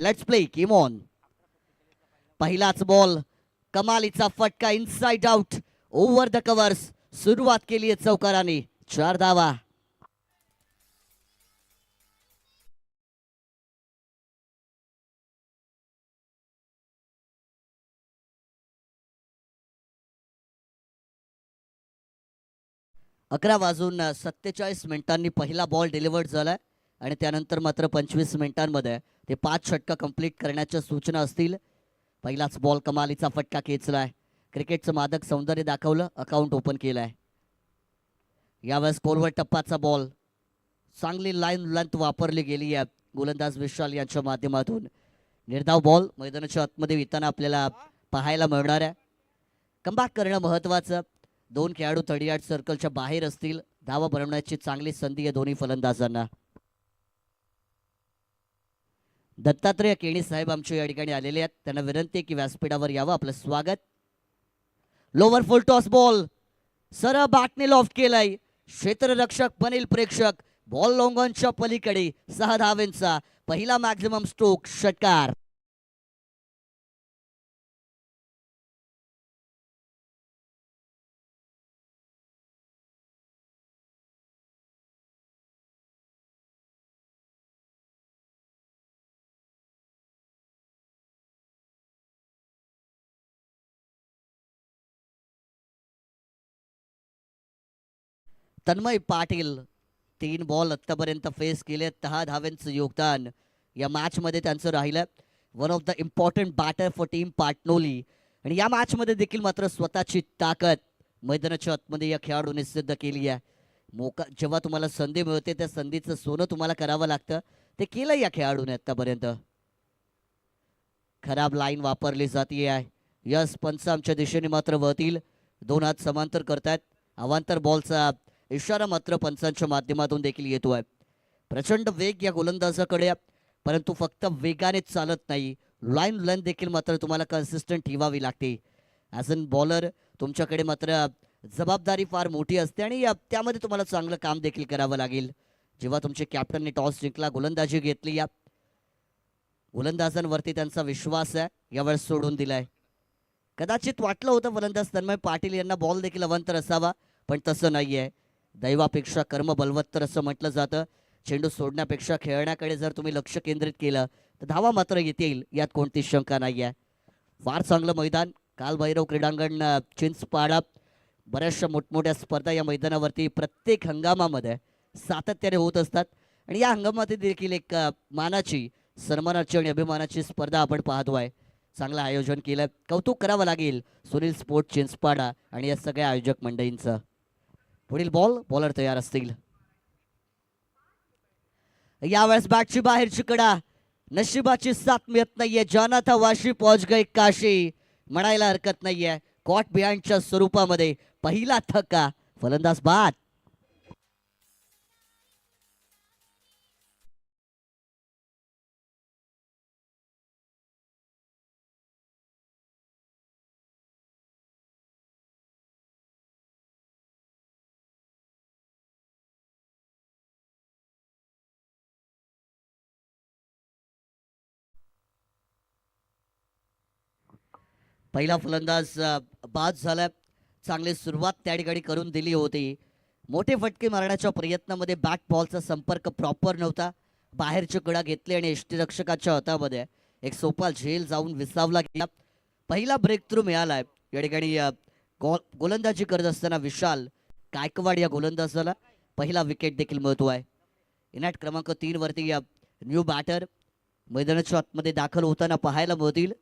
Let's play game on. पहिलाच ball, कमालीचा फटका, inside out, over the covers. सुरुवात केली आहे चौकाराने. 4 धावा. अकरा वाजून 47 मिनिटांनी पहिला बॉल डिलिव्हर्ड झालाय आणि त्यानंतर मात्र 25 मिनिटांमध्ये ते 5 षटकं कंप्लीट करण्याच्या सूचना असतील. पहिलाच बॉल, कमालीचा फटका खेचलाय. क्रिकेटचं मादक सौंदर्य दाखवलं, अकाउंट ओपन केलंय. यावेळेस कोलवर टप्पाचा बॉल, चांगली लाईन लेंथ वापरली गेली आहे गोलंदाज विशाल यांच्या माध्यमातून. निर्धाव बॉल मैदानाच्या आतमध्ये येताना आपल्याला पाहायला मिळणार आहे. कमबॅक करणं महत्वाचं. 2 खेळाडू 38 सर्कलच्या बाहेर असतील. धावा बनवण्याची चांगली संधी आहे दोन्ही फलंदाजांना. दत्तात्रय केणी साहेब आमच्या या ठिकाणी आलेले आहेत. त्यांना विनंती आहे की व्यासपीठावर यावं. आपलं स्वागत. लोवर फुल टॉस बॉल सरळ बॅटने लॉफ्ट केलाय. क्षेत्ररक्षक बनेल प्रेक्षक. बॉल लॉंगॉनच्या पलीकडे 6 धावेंचा पहिला मॅक्झिमम स्ट्रोक, षटकार. तन्मय पाटील 3 बॉल आत्तापर्यंत फेस केले. 10 धावेंचं योगदान या मॅच मध्ये त्यांचं राहिलं. One of the important batter for team Patnoli. आणि या मॅच मध्ये देखील मात्र स्वतःची ताकद मैदानाच्या आतमध्ये या खेळाडूने सिद्ध केली आहे. जेव्हा तुम्हाला संधी मिळते त्या संधीचं सोनं तुम्हाला करावं लागतं. ते केलं या खेळाडूने आतापर्यंत. खराब लाईन वापरली जाते आहे. यस पंच आमच्या दिशेने मात्र वळतील. 2 हात समांतर करतायत. अवांतर बॉलचा इशारा मात्र पंचांच्या माध्यमातून देखील येतोय. प्रचंड वेग या गोलंदाजाकडे, परंतु फक्त वेगाने चालत नाही. लाईन लेंथ देखील मात्र तुम्हाला कन्सिस्टंट ठेवावी लागते. ॲज अन बॉलर तुमच्याकडे मात्र जबाबदारी फार मोठी असते आणि त्यामध्ये तुम्हाला चांगलं काम देखील करावं लागेल. जेव्हा तुमचे कॅप्टनने टॉस जिंकला, गोलंदाजी घेतली, या गोलंदाजांवरती त्यांचा विश्वास आहे, यावेळेस सोडून दिलाय. कदाचित वाटलं होतं फलंदाज तन्मय पाटील यांना बॉल देखील अवांतर असावा, पण तसं नाहीये. दैवापेक्षा कर्म बलवत्तर असं म्हटलं जातं. चेंडू सोडण्यापेक्षा खेळण्याकडे जर तुम्ही लक्ष केंद्रित केलं तर धावा मात्र येतील, यात कोणतीच शंका नाही आहे. फार चांगलं मैदान. कालभैरव क्रीडांगण चिंचपाडा. बऱ्याचशा मोठमोठ्या स्पर्धा या मैदानावरती प्रत्येक हंगामामध्ये सातत्याने होत असतात आणि या हंगामात देखील एक मानाची, सन्मानाची आणि अभिमानाची स्पर्धा आपण पाहतोय. चांगलं आयोजन केलं, कौतुक करावं लागेल सुनील स्पोर्ट चिंचपाडा आणि या सगळ्या आयोजक मंडळींचं. पुढील बॉल, बॉलर तयार असतील. यावेळेस बॅटची बाहेरची कडा, नशिबाची साथ मिळत नाहीये. जानाथा वाशी पहुंच गए काशी म्हणायला हरकत नाहीये. कॉट बिहाइंडच्या स्वरूपामध्ये पहिला थक्का, फलंदाज बाद. पहिला फलंदाज बाद झाला. चांगली सुरुवात त्या ठिकाणी करून दिली होती. मोठे फटके मारण्याच्या प्रयत्नामध्ये बॅट बॉलचा संपर्क प्रॉपर नव्हता. बाहेरची कडा घेतली आणि यष्टीरक्षकाच्या हातामध्ये एक सोपा झेल जाऊन विसावला गेला. पहिला ब्रेक थ्रू मिळालाय या ठिकाणी. गोलंदाजी करत असताना विशाल गायकवाड या गोलंदाजाला पहिला विकेट देखील मिळतोय. इनॅट क्रमांक 3 वरती न्यू बॅटर मैदानाच्या आतमध्ये दाखल होताना पाहायला मिळतील.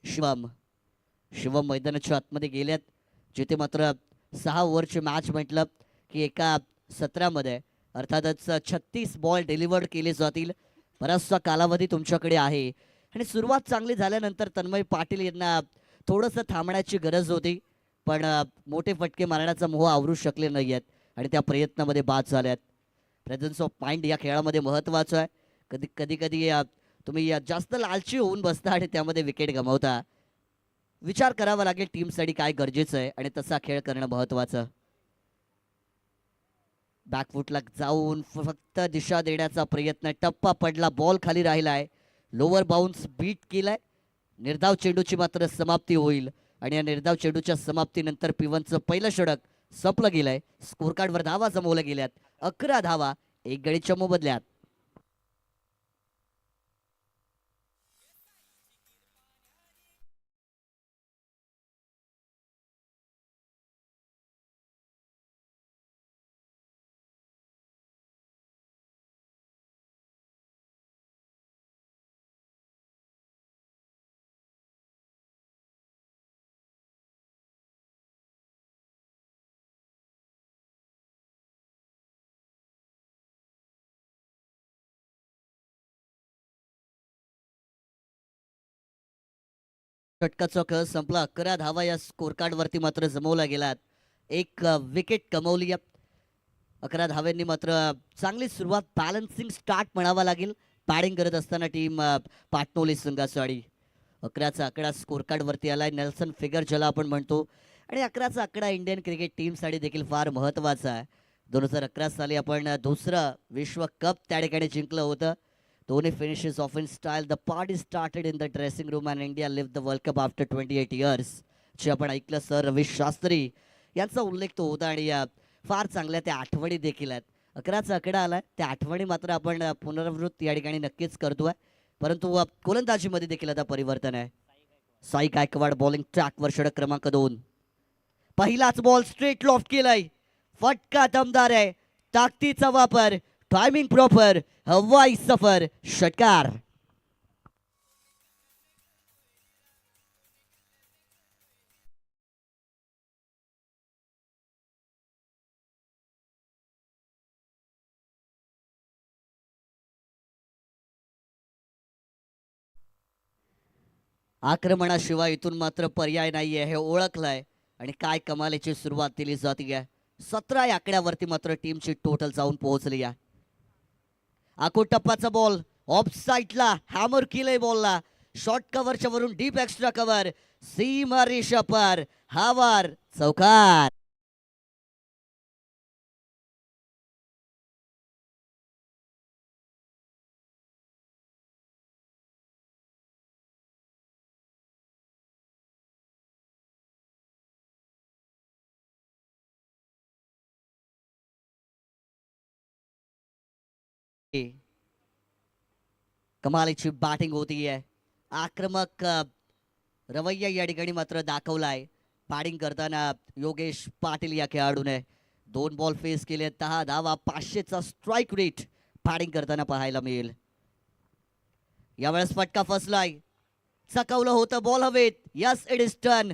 शिवम मैदानाच्या आतमध्ये गेल्यात, जिथे मात्र 6 ओव्हरची मॅच म्हटलं की एका सत्रामध्ये अर्थातच 36 बॉल डिलिव्हर्ड केले जातील. बराचसा कालावधी तुमच्याकडे आहे आणि सुरुवात चांगली झाल्यानंतर तन्मय पाटील यांना थोडंसं थांबण्याची गरज होती, पण मोठे फटके मारण्याचा मोह आवरू शकले नाही आहेत आणि त्या प्रयत्नामध्ये बाद झाल्यात. प्रेझन्स ऑफ माइंड या खेळामध्ये महत्त्वाचं आहे. कधी कधी तुम्ही जास्त लालची होऊन बसता आणि त्यामध्ये विकेट गमावता. विचार करावा लागेल टीमसाठी काय गरजेचं आहे आणि तसा खेळ करणं महत्त्वाचं. बॅकफुटला जाऊन फक्त दिशा देण्याचा प्रयत्न, टप्पा पडला, बॉल खाली राहिलाय. लोअर बाउन्स बीट केलाय. निर्धाव चेंडूची मात्र समाप्ती होईल आणि या निर्धाव चेंडूच्या समाप्तीनंतर पिवनचं पहिलं षटक संपलं गेलंय. स्कोर कार्डवर धावा जमवल्या गेल्यात. 11 धावा एक गडीच्या मोबदल्यात. षटकाचा खेळ संपला. 11 धावा या स्कोर कार्ड वरती मात्र जमवल्या गेल्यात. एक विकेट कमवली. 11 धाव्यांनी मात्र चांगली सुरुवात, बॅलन्सिंग स्टार्ट म्हणावा लागेल. बॅटिंग करत असताना टीम पाटणोली संघासाठी 11चा आकडा स्कोर कार्ड वरती आलाय. नेल्सन फिगर ज्याला आपण म्हणतो, आणि 11चा आकडा इंडियन क्रिकेट टीमसाठी देखील फार महत्त्वाचा आहे. 2011 साली आपण दुसरं विश्व कप त्या ठिकाणी जिंकलं होतं. दोन्ही finishes of in style. The party started in the dressing room and India लिव्ह the world cup after 28 years जे आपण ऐकलं. सर रवी शास्त्री यांचा उल्लेख तो होता आणि फार चांगल्या त्या आठवणी देखील आहेत. 11चा आकडा आलाय, त्या आठवणी मात्र आपण पुनरावृत्ती या ठिकाणी नक्कीच करतोय. परंतु गोलंदाजीमध्ये देखील आता परिवर्तन आहे. साई गायकवाड बॉलिंग ट्रॅकवर. षटक क्रमांक 2. पहिलाच बॉल स्ट्रेट लॉफ्ट केलाय. फटका दमदार आहे. ताकदीचा वापर, टायमिंग प्रॉपर, हवाई सफर, षटकार. आक्रमणाशिवाय इथून मात्र पर्याय नाहीये हे ओळखलंय आणि काय कमालीची सुरुवात दिली जाते. 17 या आकड्यावरती मात्र टीमची टोटल जाऊन पोहोचली आहे. आखो टप्पाचा बॉल ऑफ साईडला हॅमर केलंय बॉलला. शॉर्ट कव्हरच्या वरून डीप एक्स्ट्रा कव्हर, सीमा रेषा पार, हावार, चौकार. कमालीची बॅटिंग होतीये. आक्रमक रवैया या ठिकाणी मात्र दाखवलाय. बॅटिंग करताना योगेश पाटील या खेळाडूने 2 बॉल फेस केले. 10 धावा, 500चा स्ट्राईक रेट बॅटिंग करताना पाहायला मिळेल. यावेळेस फटका फसलाय. चकवलं होतं बॉल हवेत. Yes it is turn.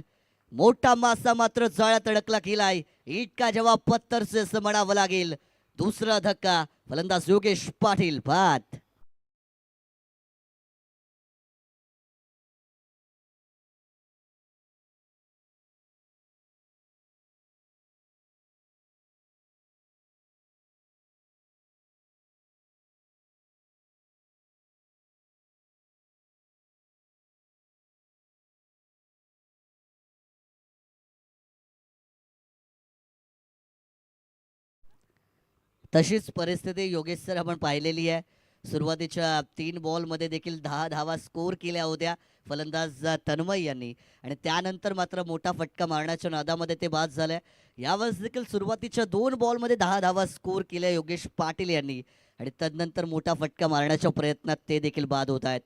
मोठा मासा मात्र जाळ्यात अडकला गेलाय. इतका जवाब पत्तर से असं म्हणावं लागेल. दुसरा धक्का. फलंदाज योगेश पाटील बाद. तशीच परिस्थिती योगेश सर आपण पाहिलेली आहे. सुरुवातीच्या 3 बॉलमध्ये देखील 10 धावा स्कोर केल्या होत्या फलंदाज तन्मय यांनी, आणि त्यानंतर मात्र मोठा फटका मारण्याच्या नादामध्ये ते बाद झाले. यावेळेस देखील सुरुवातीच्या 2 बॉलमध्ये 10 धावा स्कोर केल्या योगेश पाटील यांनी, आणि तदनंतर मोठा फटका मारण्याच्या प्रयत्नात ते देखील बाद होत आहेत.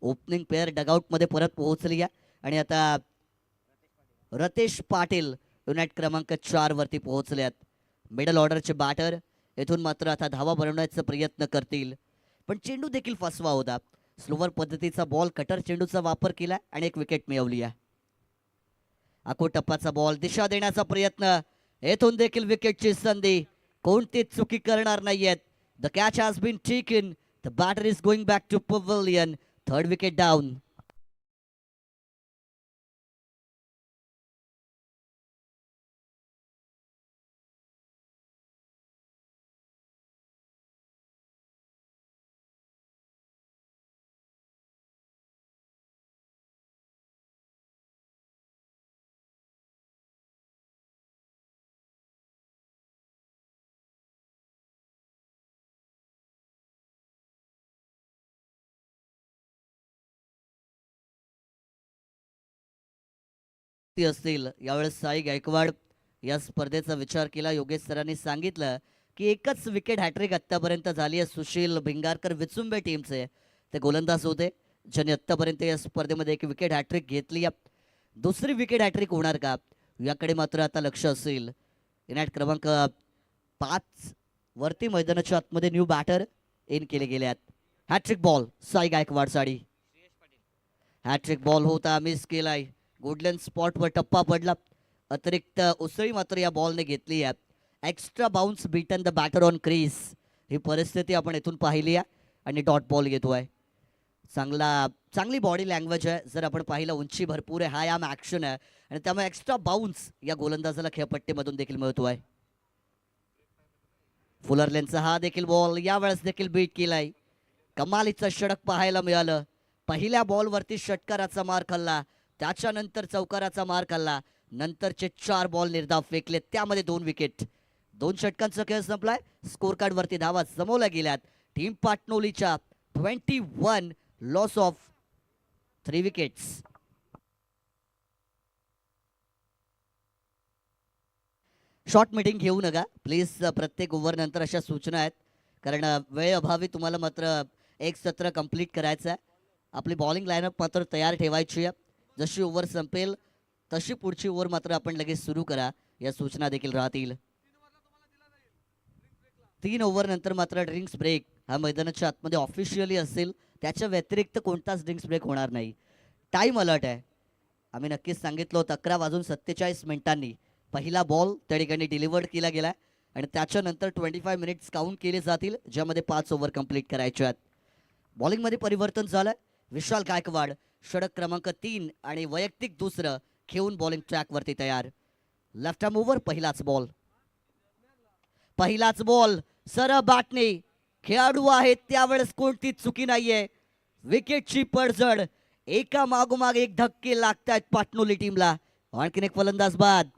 ओपनिंग पेअर डगआउटमध्ये परत पोहोचली आहे आणि आता रतेश पाटील युनाइट क्रमांक 4 वरती पोहोचले आहेत. मिडल ऑर्डरचे बॅटर येथून मात्र आता धावा बनवण्याचा प्रयत्न करतील, पण चेंडू देखील फसवा होता. स्लोवर पद्धतीचा बॉल, कटर चेंडूचा वापर केला आणि एक विकेट मिळवली आहे. आखो टप्पाचा बॉल, दिशा देण्याचा प्रयत्न, येथून देखील विकेटची संधी. कोणतीच चुकी करणार नाहीयेत. The catch has been taken. The batter is going back to pavilion. 3rd wicket down. ती असतील यावेळेस साई गायकवाड या स्पर्धेचा विचार केला. योगेश सरांनी सांगितलं की एकच विकेट हॅट्रिक आत्तापर्यंत झाली आहे. सुशील भिंगारकर विचुंबे टीमचे ते गोलंदाज होते ज्यांनी आत्तापर्यंत या स्पर्धेमध्ये एक विकेट हॅट्रिक घेतली. दुसरी विकेट हॅट्रिक होणार का याकडे मात्र आता लक्ष असेल. इनॅट क्रमांक 5 वरती मैदानाच्या आतमध्ये न्यू बॅटर इन केले गेले आहेत. हॅट्रिक बॉल साई गायकवाड साडी हॅट्रिक बॉल होता मिस केलाय. गुडलँड स्पॉटवर टप्पा पडला. अतिरिक्त उसळी मात्र या बॉलने घेतली आहे. Extra bounce beaten the batter on crease ही परिस्थिती आपण इथून पाहिली आहे आणि डॉट बॉल घेतोय. चांगली बॉडी लँग्वेज आहे. जर आपण पाहिलं उंची भरपूर आहे. हा याम ॲक्शन आहे आणि त्यामुळे एक्स्ट्रा बाउन्स या गोलंदाजाला खेळपट्टीमधून देखील मिळतोय. फुलरलेनचा हा देखील बॉल यावेळेस देखील बीट केलाय. कमालीचं षटक पाहायला मिळालं. पहिल्या बॉलवरती षटकाराचा मार खाल्ला, त्याच्यानंतर चौकाराचा मार खाल्ला, नंतरचे 4 बॉल निर्धाव फेकले, त्यामध्ये 2 विकेट. 2 षटकांचा खेळ संपलाय. स्कोर कार्डवरती धावा जमवल्या गेल्यात. टीम पाटणोलीच्या 21 loss of 3 wickets. Short meeting घेऊ नका प्लीज. प्रत्येक ओव्हर नंतर अशा सूचना आहेत कारण वेळ अभावी तुम्हाला मात्र एक सत्र कंप्लीट करायचं आहे. आपली बॉलिंग लाईनअप मात्र तयार ठेवायची आहे. जशी ओव्हर संपेल तशी पुढची ओव्हर मात्र आपण लगेच सुरू करा या सूचना देखील राहतील. 3 ओव्हर नंतर मात्र ड्रिंक्स ब्रेक हा मैदानाच्या आतमध्ये ऑफिशियली असेल. त्याच्या व्यतिरिक्त कोणताच ड्रिंक्स ब्रेक होणार नाही. टाइम अलर्ट आहे. आम्ही नक्कीच सांगितलं होतं 11:47 पहिला बॉल त्या ठिकाणी डिलिव्हर्ड केला गेला आणि त्याच्यानंतर 25 मिनिट्स काउंट केले जातील ज्यामध्ये 5 ओव्हर कंप्लीट करायचे आहेत. बॉलिंगमध्ये परिवर्तन झालं. विशाल गायकवाड षटक क्रमांक 3 आणि वैयक्तिक दुसरं घेऊन बॉलिंग ट्रॅकवरती तयार. लेफ्ट आर्म ओव्हर पहिलाच बॉल सरळ बॅटने खेळाडू आहेत त्यावेळेस कोणतीच चुकी नाहीये. विकेटची पडझड एका मागोमाग एक धक्के लागतात पाटणोली टीमला. आणखीन एक फलंदाज बाद.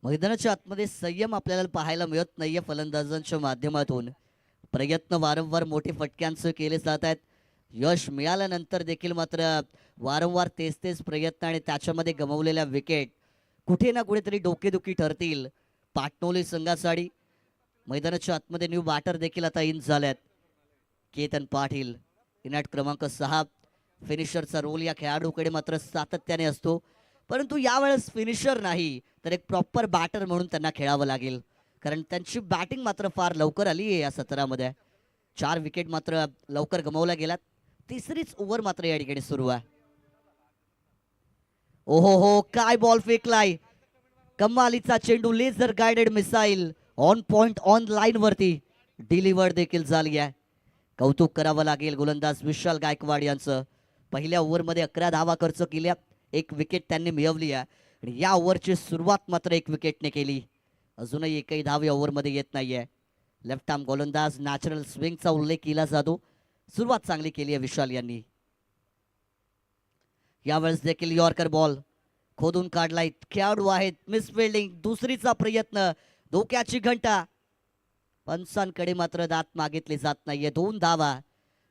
मैदानाच्या आतमध्ये संयम आपल्याला पाहायला मिळत नाहीये फलंदाजांच्या माध्यमातून. प्रयत्न वारंवार मोठे फटक्यांचे केले जात आहेत. यश मिळाल्यानंतर देखील मात्र वारंवार तेच प्रयत्न आणि त्याच्यामध्ये गमावलेल्या विकेट कुठे ना कुठेतरी डोकेदुखी ठरतील पाटणोली संघासाठी. मैदानाच्या आतमध्ये न्यू बॅटर देखील आता इन झाल्यात. केतन पाटील इनॅट क्रमांक 6 फिनिशरचा रोल या खेळाडूकडे मात्र सातत्याने असतो परंतु यावेळेस फिनिशर नाही तर एक प्रॉपर बॅटर म्हणून त्यांना खेळावं लागेल कारण त्यांची बॅटिंग मात्र फार लवकर आली आहे या सत्रामध्ये. 4 विकेट मात्र लवकर गमावल्या गेल्यात. तिसरीच ओव्हर मात्र या ठिकाणी सुरू आहे. ओहो हो काय बॉल फेकलाय. कमालीचा चेंडू laser guided missile on point on line वरती डिलिव्हर्ड देखील झाली आहे. कौतुक करावं लागेल गोलंदाज विशाल गायकवाड यांचं. पहिल्या ओव्हरमध्ये 11 धावा खर्च केल्या. 1 विकेट त्यांनी मिळवली आहे आणि या ओव्हरची सुरुवात मात्र 1 विकेटने केली. अजूनही एकही धाव या ओव्हरमध्ये येत नाहीये. लेफ्ट आर्म गोलंदाज नॅचरल स्विंगचा उल्लेख केला जातो. सुरुवात चांगली केली आहे विशाल यांनी. यावेळेस देखील यॉर्कर बॉल खोदून काढलाय. खेळाडू आहेत मिस फिल्डिंग. दुसरीचा प्रयत्न धोक्याची घंटा. पंचांकडे मात्र दात मागितले जात नाहीये. 2 धावा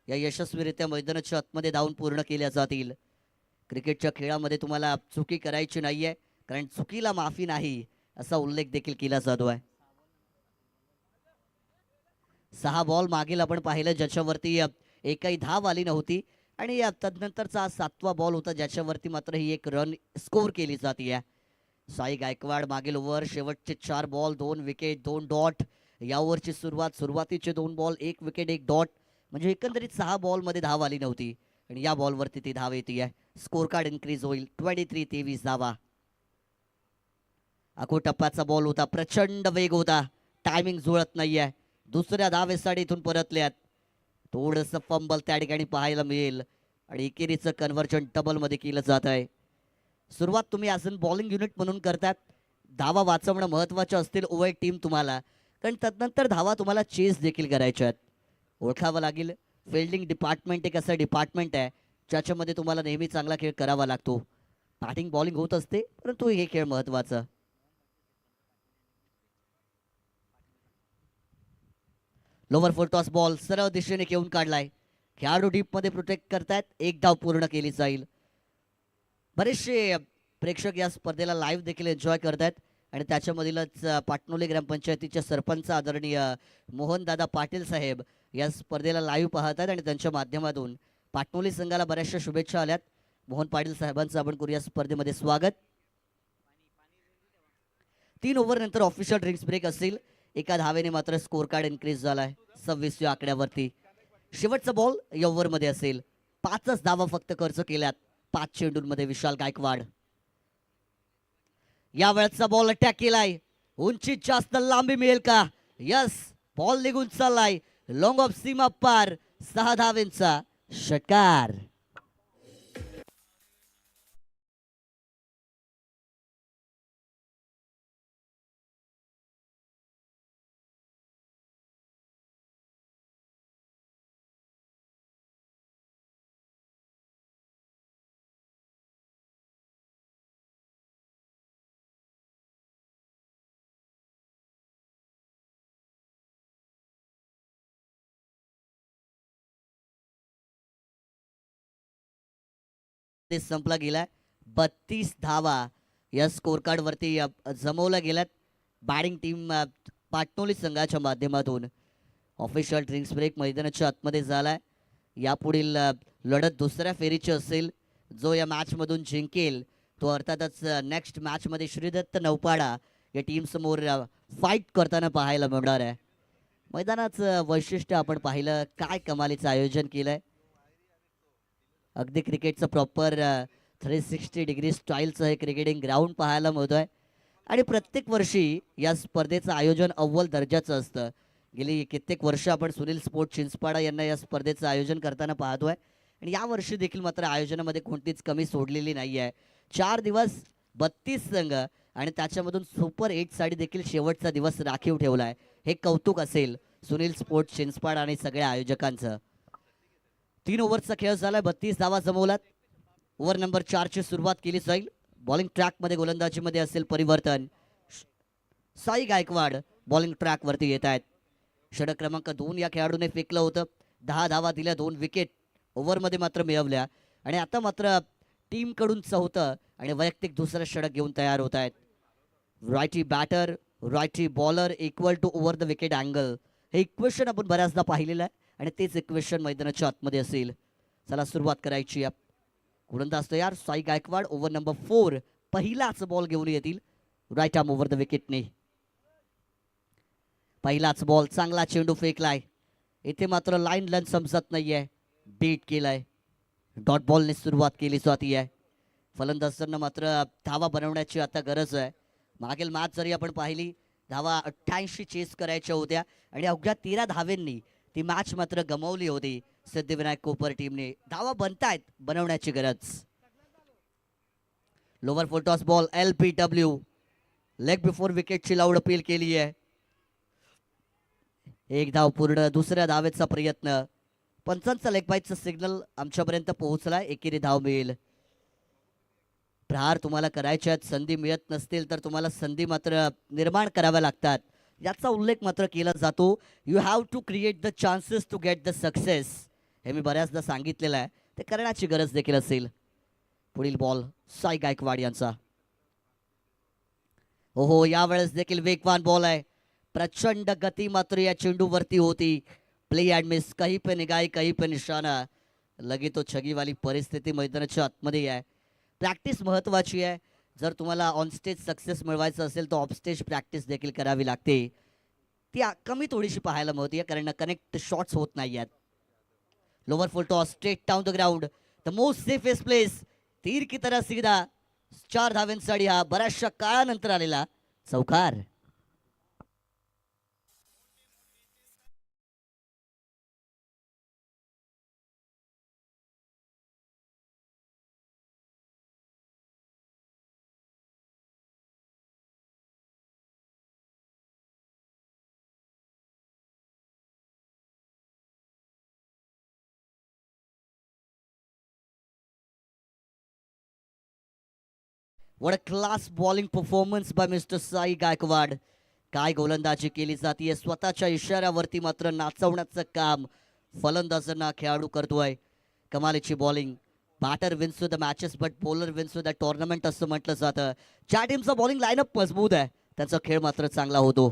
या यशस्वीरित्या मैदानाच्या आतमध्ये धावून पूर्ण केल्या जातील. क्रिकेटच्या खेळामध्ये तुम्हाला चुकी करायची नाहीये कारण चुकीला माफी नाही असा उल्लेख देखील केला जातो आहे. 6 बॉल मागील आपण पाहिलं ज्याच्यावरती एकही धाव आली नव्हती आणि तदनंतरचा 7वा बॉल होता ज्याच्यावरती मात्र ही 1 रन स्कोर केली जाते. साई गायकवाड मागील ओव्हर शेवटचे 4 बॉल 2 विकेट 2 डॉट. या ओव्हरची सुरुवातीचे 2 बॉल 1 विकेट 1 डॉट म्हणजे एकंदरीत 6 बॉलमध्ये धाव आली नव्हती आणि या बॉलवरती ती धाव येते. स्कोर कार्ड इन्क्रीज होईल. 23 धावा. आखो टप्प्याचा बॉल होता. प्रचंड वेग होता. टायमिंग जुळत नाहीये. दुसऱ्या धावेसाठी इथून परतल्यात. थोडंसं फंबल त्या ठिकाणी पाहायला मिळेल आणि एकेरीचं कन्व्हर्जन डबल मध्ये केलं जात आहे. सुरुवात तुम्ही अजून बॉलिंग युनिट म्हणून करतात. धावा वाचवणं महत्त्वाचं असतील उभय टीम तुम्हाला, कारण त्यानंतर धावा तुम्हाला चेस देखील करायच्या आहेत. ओळखावं लागेल फिल्डिंग डिपार्टमेंट एक असं डिपार्टमेंट आहे ज्याच्यामध्ये तुम्हाला नेहमी चांगला खेळ करावा लागतो. बॅटिंग बॉलिंग होत असते परंतु हे खेळ महत्त्वाचा. लोवर फुल टॉस बॉल सरळ दिशेने घेऊन काढलाय. खेळाडू डीप मध्ये प्रोटेक्ट करतायत. एक धाव पूर्ण केली जाईल. बरेचसे प्रेक्षक या स्पर्धेला लाईव्ह देखील एन्जॉय करतायत आणि त्याच्यामधीलच पाटणोली ग्रामपंचायतीचे सरपंच आदरणीय मोहनदादा पाटील साहेब या स्पर्धेला लाईव्ह पाहत आहेत आणि त्यांच्या माध्यमातून पाटणोली संघाला बऱ्याचशा शुभेच्छा आल्यात. मोहन पाटील साहेबांचं आपण करूया स्पर्धेमध्ये स्वागत. 3 ओव्हर नंतर ऑफिशियल ड्रिंक्स ब्रेक असेल. एका धावेने मात्र स्कोर कार्ड इन्क्रीज झालाय 26व्या आकड्यावरती. शेवटचा बॉल या ओव्हरमध्ये असेल. 5च धावा फक्त खर्च केल्यात 5 चेंडूंमध्ये विशाल गायकवाड. या वेळचा बॉल अटॅक केलाय. उंचीत जास्त लांबी मिळेल का? यस, बॉल निघून चाललाय लॉंग ऑफ सीमा पार. 6 धावेंचा षटकार. संपला गेलाय. 32 धावा या स्कोर कार्ड वरती जमवल्या गेल्यात. बॅटिंग टीम पाटणोली संघाच्या माध्यमातून. ऑफिशियल ड्रिंक्स ब्रेक मैदानाच्या आतमध्ये झालाय. यापुढील लढत दुसऱ्या फेरीची असेल. जो या मॅच मधून जिंकेल तो अर्थातच नेक्स्ट मॅच मध्ये श्रीदत्त नौपाडा या टीम समोर फाईट करताना पाहायला मिळणार आहे. मैदानाचं वैशिष्ट्य आपण पाहिलं, काय कमालीचं आयोजन केलंय. अगदी क्रिकेटचं प्रॉपर 360 डिग्री स्टाईलचं हे क्रिकेटिंग ग्राउंड पाहायला मिळतोय आणि प्रत्येक वर्षी या स्पर्धेचं आयोजन अव्वल दर्जाचं असतं. गेली कित्येक वर्ष आपण सुनील स्पोर्ट चिंचपाडा यांना या स्पर्धेचं आयोजन करताना पाहतोय आणि या वर्षी देखील मात्र आयोजनामध्ये कोणतीच कमी सोडलेली नाही आहे. 4 दिवस 32 संघ आणि त्याच्यामधून सुपर 8 साठी देखील शेवटचा दिवस राखीव ठेवलाय. हे कौतुक असेल सुनील स्पोर्ट चिंचपाडा आणि सगळ्या आयोजकांचं. 3 ओव्हरचा खेळ झालाय. 32 धावा जमवलात. ओव्हर नंबर 4 ची सुरुवात केली जाईल. बॉलिंग ट्रॅक मध्ये गोलंदाजीमध्ये असेल परिवर्तन. साई गायकवाड बॉलिंग ट्रॅक वरती येत आहेत. षटक क्रमांक 2 या खेळाडूने फेकलं होतं. 10 धावा दिल्या, 2 विकेट ओव्हरमध्ये मात्र मिळवल्या आणि आता मात्र टीम कडून चौथं आणि वैयक्तिक दुसरं षटक घेऊन तयार होत आहेत. Righty batter righty bowler equal to over the wicket angle, हे इक्वेशन आपण बऱ्याचदा पाहिलेलं आहे आणि तेच इक्वेशन मैदानाच्या आतमध्ये असेल. चला सुरुवात करायची. गोलंदाज तयार. साई गायकवाड ओव्हर नंबर 4 पहिलाच बॉल घेऊन येतील राईट आर्म ओव्हर द विकेटने. पहिलाच बॉल, चांगला चेंडू फेकलाय. इथे मात्र लाईन लन समजत नाहीये. बीट केलाय. डॉट बॉलने सुरुवात केली जाती आहे. फलंदाजांना मात्र धावा बनवण्याची आता गरज आहे. मागील मॅच जरी आपण पाहिली, धावा 88 चेस करायच्या होत्या आणि अवघ्या 13 धावेंनी ती मॅच मात्र गमावली होती सिद्धिविनायक कोपर टीमने. धावा बनतायत, बनवण्याची गरज. Lower full toss ball LBW leg before विकेटची लाऊड अपील केली आहे. एक धाव पूर्ण. दुसऱ्या धावेचा प्रयत्न. पंचांचा लेग बाईटचा सिग्नल आमच्यापर्यंत पोहोचलाय. एकेरी धाव मिळेल. प्रहार तुम्हाला करायचे आहेत, संधी मिळत नसतील तर तुम्हाला संधी मात्र निर्माण कराव्या लागतात, याचा उल्लेख मात्र केला जातो. You have to create the chances to get the success. हे मी बऱ्याचदा सांगितलेलं आहे, ते करण्याची गरज देखील असेल. पुढील बॉल साई गायकवाड यांचा. हो, यावेळेस देखील वेगवान बॉल आहे. प्रचंड गती मात्र या चेंडूवरती होती. प्ले अँड मिस, कहीं पे निगाही कहीं पे निशाणा. लगे तो छगी वाली परिस्थिती मैदानाच्या आतमध्ये आहे. प्रॅक्टिस महत्त्वाची आहे. जर तुम्हाला ऑन स्टेज सक्सेस मिळवायचं असेल तर ऑफ स्टेज प्रॅक्टिस देखील करावी लागते. ती कमी थोडीशी पाहायला मिळते कारण कनेक्ट शॉट्स होत नाही आहेत. Lower full toss straight down the ground, the most safest place. तीर की तरह सीधा. 4 धावेंसाठी हा बऱ्याचशा काळानंतर आलेला चौकार. What a class bowling performance by mister Sai Gaikwad. काय गोलंदाजी केली जाते, स्वतःच्या इशाऱ्यावरती मात्र नाचवण्याचं काम फलंदाजांना खेळाडू करतोय. कमालीची bowling. Batter wins the matches but bowler wins the tournament असं म्हटलं जातं. ज्या टीमचा बॉलिंग लाईनअप मजबूत आहे त्यांचा खेळ मात्र चांगला होतो.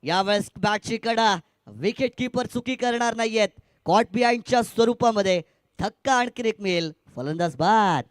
यावेळेस बॅटची कडा, विकेट किपर चुकी करणार नाहीयेत. कॉट बिहाइंडच्या स्वरूपामध्ये धक्का आणखी एक मिळेल. फलंदाज बाद.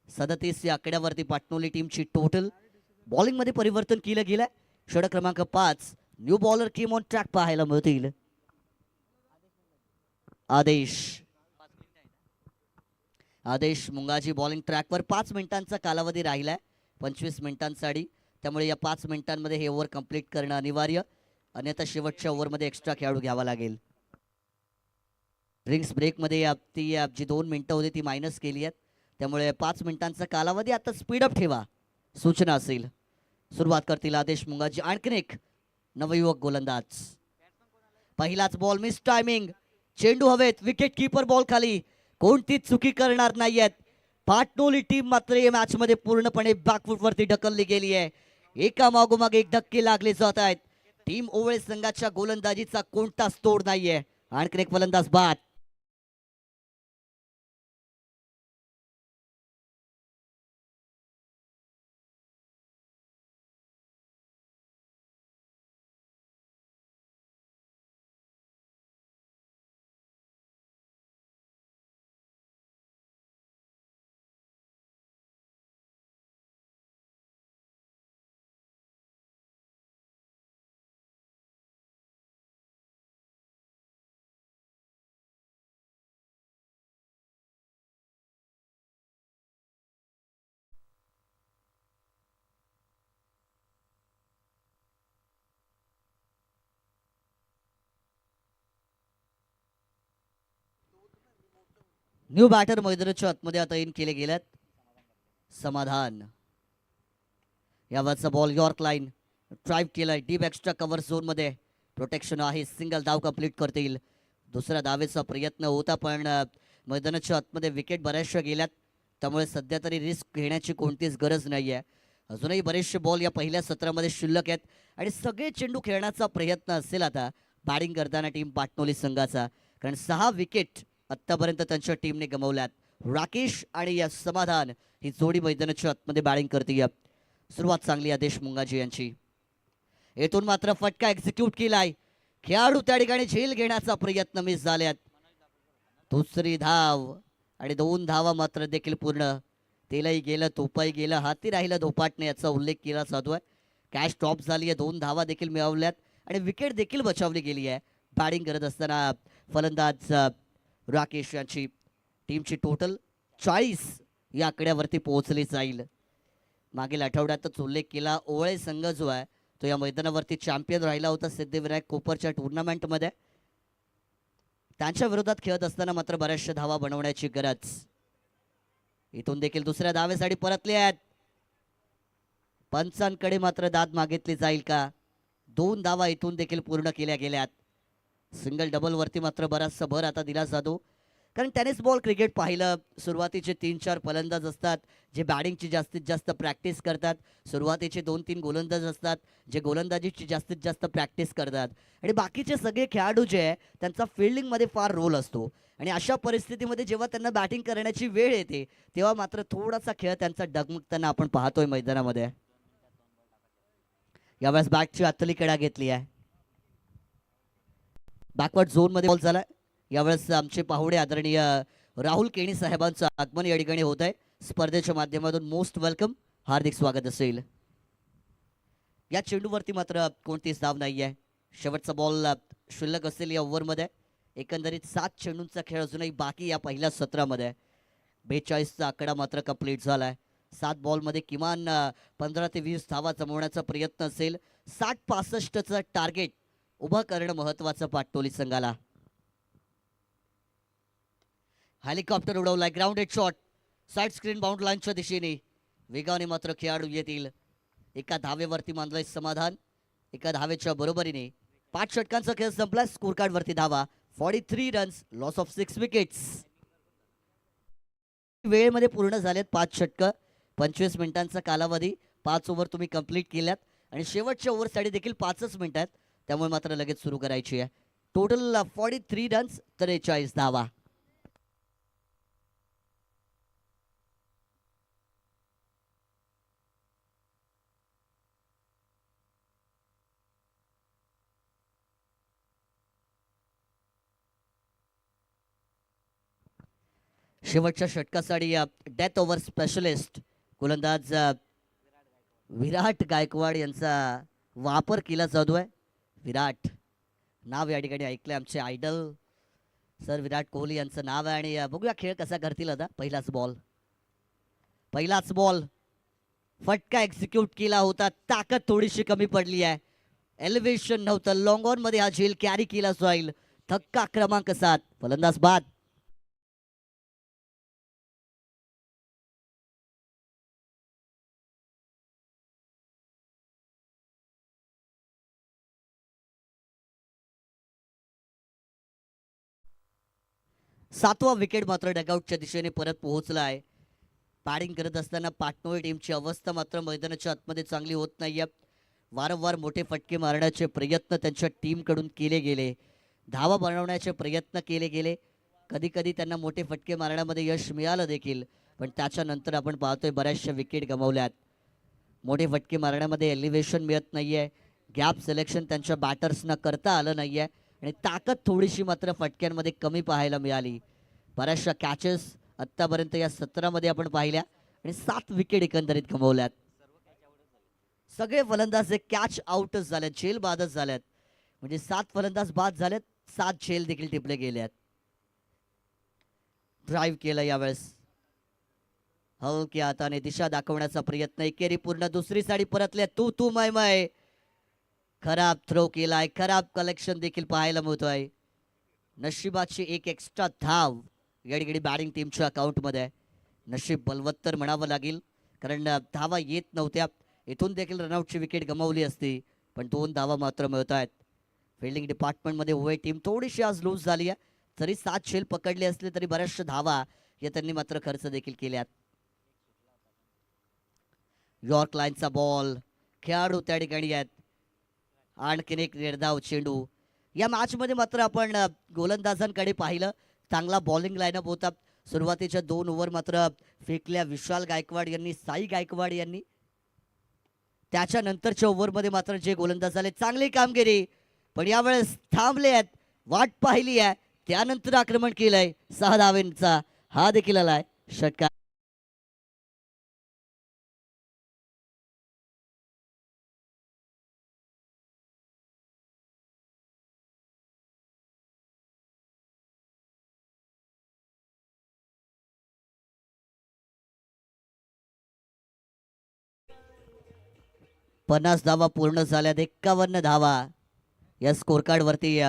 सदतीस या आकड्यावरती पाटणोली टीमची टोटल. बॉलिंग मध्ये परिवर्तन केलं गेलंय. षटक क्रमांक 5 new bowler came on track पाहायला मिळतील. आदेश आदेश मुंगाजी बॉलिंग ट्रॅकवर 5 मिनिटांचा कालावधी राहिलाय 25 मिनिटांसाठी. त्यामुळे या 5 मिनिटांमध्ये हे ओव्हर कंप्लीट करणं अनिवार्य, अन्यथा शेवटच्या ओव्हरमध्ये एक्स्ट्रा खेळाडू घ्यावा लागेल. ड्रिंक्स ब्रेकमध्ये ती जी 2 मिनिटं होती ती मायनस केली आहेत. त्यामुळे 5 मिनिटांचा कालावधी आता स्पीडअप ठेवा सूचना असेल. सुरुवात करतील आदेश मुंगाजी. आणखीन एक नवयुवक गोलंदाज. पहिलाच बॉल मिस टायमिंग. चेंडू हवेत, विकेट किपर बॉल खाली. कोणतीच चुकी करणार नाहीयेत. पाटणोली टीम मात्र या मॅच मध्ये पूर्णपणे बॅकफुट वरती ढकलली गेली आहे. एका मागोमाग एक धक्के लागले जात आहेत. टीम ओवळे संघाच्या गोलंदाजीचा कोणताच तोड नाहीये. आणखीन एक फलंदाज बाद. न्यू बॅटर मैदानाच्या आतमध्ये आता इन केले गेलेत. समाधान. यावरचा बॉल यॉर्क लाईन ड्राईव्ह केलाय डीप एक्स्ट्रा कव्हर झोन मध्ये. प्रोटेक्शन आहे, सिंगल धाव कंप्लीट करतील. दुसऱ्या धावेचा प्रयत्न होता पण मैदानाच्या आतमध्ये विकेट बऱ्याचशा गेल्यात. त्यामुळे सध्या तरी रिस्क घेण्याची कोणतीच गरज नाही आहे. अजूनही बरेचसे बॉल या पहिल्या सत्रामध्ये शिल्लक आहेत आणि सगळे चेंडू खेळण्याचा प्रयत्न असेल आता बॅटिंग करताना टीम पाटणोली संघाचा. कारण 6 विकेट आत्तापर्यंत त्यांच्या टीमने गमावल्यात. राकेश आणि या समाधान ही जोडी मैदानाच्या आतमध्ये बॅटिंग करते. सुरुवात चांगली आदेश मुंगाजी यांची. येथून मात्र फटका एक्झिक्यूट केलाय. खेळाडू त्या ठिकाणी झेल घेण्याचा प्रयत्न मिस झाल्यात. दुसरी धाव आणि 2 धावा मात्र देखील पूर्ण. तेलही गेलं, तोपाही गेलं, हाती राहिलं धोपाटणे याचा उल्लेख केला जातो आहे. कॅच टॉप झाली आहे, 2 धावा देखील मिळवल्यात आणि विकेट देखील बचावली गेली आहे. बॅटिंग करत असताना फलंदाज राकेश यांची. टीमची टोटल 40 या आकड्यावरती पोहोचली जाईल. मागील आठवड्यातच उल्लेख केला, ओवळे संघ जो आहे तो या मैदानावरती चॅम्पियन राहिला होता सिद्धिविनायक कोपरच्या टुर्नामेंटमध्ये. त्यांच्या विरोधात खेळत असताना मात्र बऱ्याचशा धावा बनवण्याची गरज. इथून देखील दुसऱ्या धावेसाठी परतले आहेत. पंचांकडे मात्र दाद मागितली जाईल का? 2 धावा इथून देखील पूर्ण केल्या गेल्यात. सिंगल डबल वरती मात्र बराचसा भर आता दिला जातो. कारण टेनिस बॉल क्रिकेट पाहिलं, सुरुवातीचे 3-4 फलंदाज असतात जे बॅटिंगची जास्तीत जास्त प्रॅक्टिस करतात, सुरुवातीचे 2-3 गोलंदाज असतात जे गोलंदाजीची जास्तीत जास्त प्रॅक्टिस करतात, आणि बाकीचे सगळे खेळाडू जे आहे त्यांचा फिल्डिंगमध्ये फार रोल असतो. आणि अशा परिस्थितीमध्ये जेव्हा त्यांना बॅटिंग करण्याची वेळ येते तेव्हा मात्र थोडासा खेळ त्यांचा डगमगताना आपण पाहतोय मैदानामध्ये. यावेळेस बॅटची आतली कडा घेतली आहे, बॅकवर्ड झोनमध्ये बॉल झाला. यावेळेस आमचे पाहुणे आदरणीय राहुल केणी साहेबांचं आगमन या ठिकाणी होत आहे. स्पर्धेच्या माध्यमातून मोस्ट वेलकम, हार्दिक स्वागत असेल. या चेंडूवरती मात्र कोणतीच धाव नाही आहे. शेवटचा बॉल शिल्लक असलेली या ओव्हरमध्ये. एकंदरीत 7 चेंडूंचा खेळ अजूनही बाकी या पहिल्या सत्रामध्ये. 42चा आकडा मात्र कंप्लीट झाला आहे. 7 बॉलमध्ये किमान 15 ते 20 धावा जमवण्याचा प्रयत्न असेल. 60-65चं टार्गेट उभं करणं महत्वाचं पाटोली संघाला. हेलिकॉप्टर उडवलाय, grounded shot side screen bound लाईनच्या दिशेने. वेगाने मात्र खेळाडू येतील. एका धावेवरती मानलंय समाधान, एका धावेच्या बरोबरीने 5 षटकांचा खेळ संपला. स्कोर कार्ड वरती धावा 43 रन्स, लॉस ऑफ 6 विकेट्स. वेळेमध्ये पूर्ण झालेत 5 षटकं. 25 मिनिटांचा कालावधी, 5 ओव्हर तुम्ही कंप्लीट केल्यात आणि शेवटच्या ओव्हरसाठी देखील 5च मिनिटात, त्यामुळे मात्र लगेच सुरू करायची आहे. टोटल 43 रन्स, 43 धावा. शेवटच्या षटकासाठी डेथ ओव्हर स्पेशलिस्ट गोलंदाज विराट गायकवाड यांचा वापर केला जातोय. विराट नाव या ठिकाणी ऐकलंय, आमचे आयडल सर विराट कोहली यांचं नाव आहे. आणि बघूया खेळ कसा करतील आता. पहिलाच बॉल फटका एक्झिक्यूट केला होता. ताकद थोडीशी कमी पडली आहे, एलिव्हेशन नव्हतं. लॉंग ऑन मध्ये हा झेल कॅरी केला जाईल. धक्का क्रमांक 7, फलंदाज बाद. सातवा विकेट मात्र डगआउटच्या दिशेने परत पोहोचला आहे. बॅटिंग करत असताना पाटणोई टीमची अवस्था मात्र मैदानाच्या आतमध्ये चांगली होत नाहीये. वारंवार मोठे फटके मारण्याचे प्रयत्न त्यांच्या टीमकडून केले गेले, धावा बनवण्याचे प्रयत्न केले गेले. कधी कधी त्यांना मोठे फटके मारण्यामध्ये यश मिळालं देखील, पण त्याच्यानंतर आपण पाहतोय बऱ्याचशा विकेट गमावल्यात. मोठे फटके मारण्यामध्ये एलिव्हेशन मिळत नाहीये, गॅप सिलेक्शन त्यांच्या बॅटर्सना करता आलं नाहीये, आणि ताकद थोडीशी मात्र फटक्यांमध्ये कमी पाहायला मिळाली. बऱ्याचशा कॅचेस आत्तापर्यंत या सत्रामध्ये आपण पाहिल्या आणि 7 विकेट एकंदरीत गमावल्यात. सगळे फलंदाज हे कॅच आउटच झालेत, झेल बादच झाल्यात. म्हणजे 7 फलंदाज बाद झालेत, 7 झेल देखील टिपले गेल्यात. ड्राईव्ह केलं यावेळेस हलक्या हाताने दिशा दाखवण्याचा प्रयत्न. एकेरी पूर्ण दुसरी साडी परतल्या. तू मय खराब थ्रो केलाय, खराब कलेक्शन देखील पाहायला मिळतोय. नशिबाची एक एक्स्ट्रा धाव या ठिकाणी बॅटिंग टीमच्या अकाउंटमध्ये. नशीब बलवत्तर म्हणावं लागेल, कारण धावा येत नव्हत्या. इथून देखील रनआउटची विकेट गमावली असती, पण 2 धावा मात्र मिळत आहेत. फिल्डिंग डिपार्टमेंटमध्ये उभय टीम थोडीशी आज लूज झाली आहे. जरी 7 झेल पकडले असले तरी बऱ्याचशा धावा या त्यांनी मात्र खर्च देखील केल्यात. यॉर्क लाईनचा बॉल, खेळाडू त्या ठिकाणी आहेत. आणखीन एक निर्धाव चेंडू. या मॅचमध्ये मात्र आपण गोलंदाजांकडे पाहिलं, चांगला बॉलिंग लाईनअप होता. सुरुवातीच्या 2 ओव्हर मात्र फेकल्या विशाल गायकवाड यांनी, साई गायकवाड यांनी. त्याच्यानंतरच्या ओव्हरमध्ये मात्र जे गोलंदाज आले चांगली कामगिरी, पण यावेळेस थांबले आहेत, वाट पाहिली आहे, त्यानंतर आक्रमण केलंय. 6 धावेंचा हा देखील आलाय षटकार. पन्नास धावा पूर्ण झाल्यात. 51 धावा या स्कोर कार्ड वरती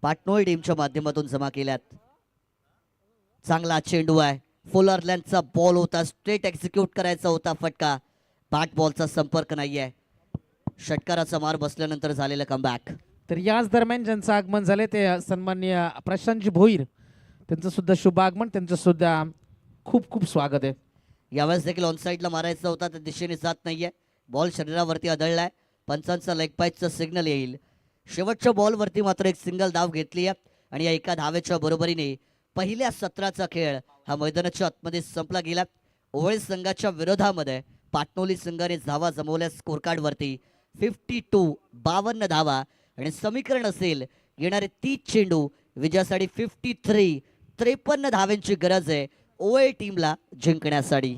पाटणोई टीमच्या माध्यमातून जमा केल्यात. चांगला चेंडू आहे, फुल अर्लँडचा बॉल होता, स्ट्रेट एक्झिक्यूट करायचा होता फटका. बॅट बॉलचा संपर्क नाहीये. षटकाराचा मार बसल्यानंतर झालेलं कमबॅक. तर याच दरम्यान ज्यांचं आगमन झाले ते सन्माननीय प्रशांतजी भोईर, त्यांचं सुद्धा शुभागमन, त्यांचं सुद्धा खूप खूप स्वागत आहे. यावेळेस देखील ऑन साईडला मारायचा होता, त्या दिशेने जात नाहीये. बॉल शरीरावरती आदळलाय. पंचांचा लेग पायचं सिग्नल येईल. शेवटच्या बॉलवरती मात्र एक सिंगल धाव घेतली आहे आणि या एका धावेच्या बरोबरीने पहिल्या सत्राचा खेळ हा मैदानाच्या आतमध्ये संपला गेला. ओवळे संघाच्या विरोधामध्ये पाटणोली संघाने धावा जमवल्या स्कोर कार्डवरती 52 धावा आणि समीकरण असेल येणारे 30 चेंडू विजयासाठी 53 धावांची गरज आहे ओवळे टीमला जिंकण्यासाठी.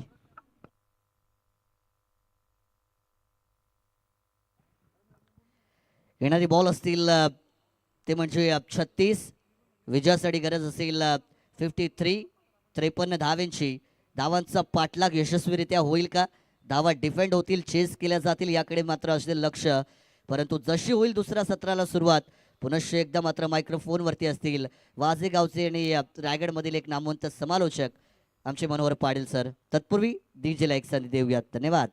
येणारी बॉल असतील ते म्हणजे 36. विजयासाठी गरज असेल 53 धावांची. धावांचा पाठलाग यशस्वीरित्या होईल का, धावा डिफेंड होतील, चेस केल्या जातील याकडे मात्र असेल लक्ष. परंतु जशी होईल दुसऱ्या सत्राला सुरुवात, पुनश्च एकदा मात्र मायक्रोफोनवरती असतील वाजेगावचे आणि रायगडमधील एक नामवंत समालोचक आमचे मनोहर पाटील सर. तत्पूर्वी डीजेला एक संधी देऊयात. धन्यवाद.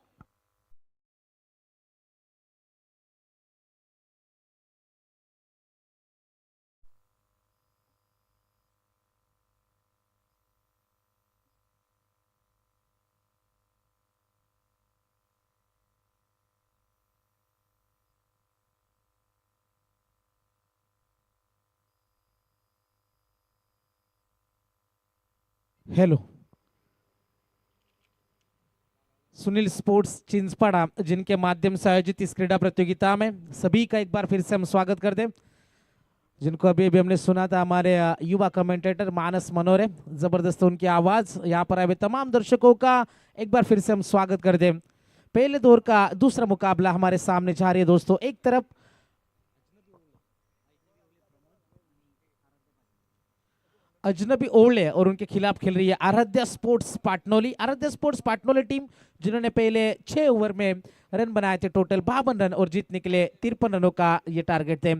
हेलो, सुनील स्पोर्ट्स चिंचपाड़ा जिनके माध्यम से आयोजित इस क्रीडा प्रतियोगिता में सभी का एक बार फिर से हम स्वागत करते हैं. जिनको अभी अभी हमने सुना था हमारे युवा कमेंटेटर मानस मनोरे, जबरदस्त उनकी आवाज. यहाँ पर आए तमाम दर्शकों का एक बार फिर से हम स्वागत करते हैं. पहले दौर का दूसरा मुकाबला हमारे सामने जा रही है दोस्तों. एक तरफ अजनबी ओवले और उनके खिलाफ खेल रही है Aaradhya sports Patnoli. Aaradhya sports Patnoli team जिन्होंने पहले 6 ओवर में रन बनाए थे, टोटल 52 रन और जीतने के लिए 53 रनों का ये टारगेट थे.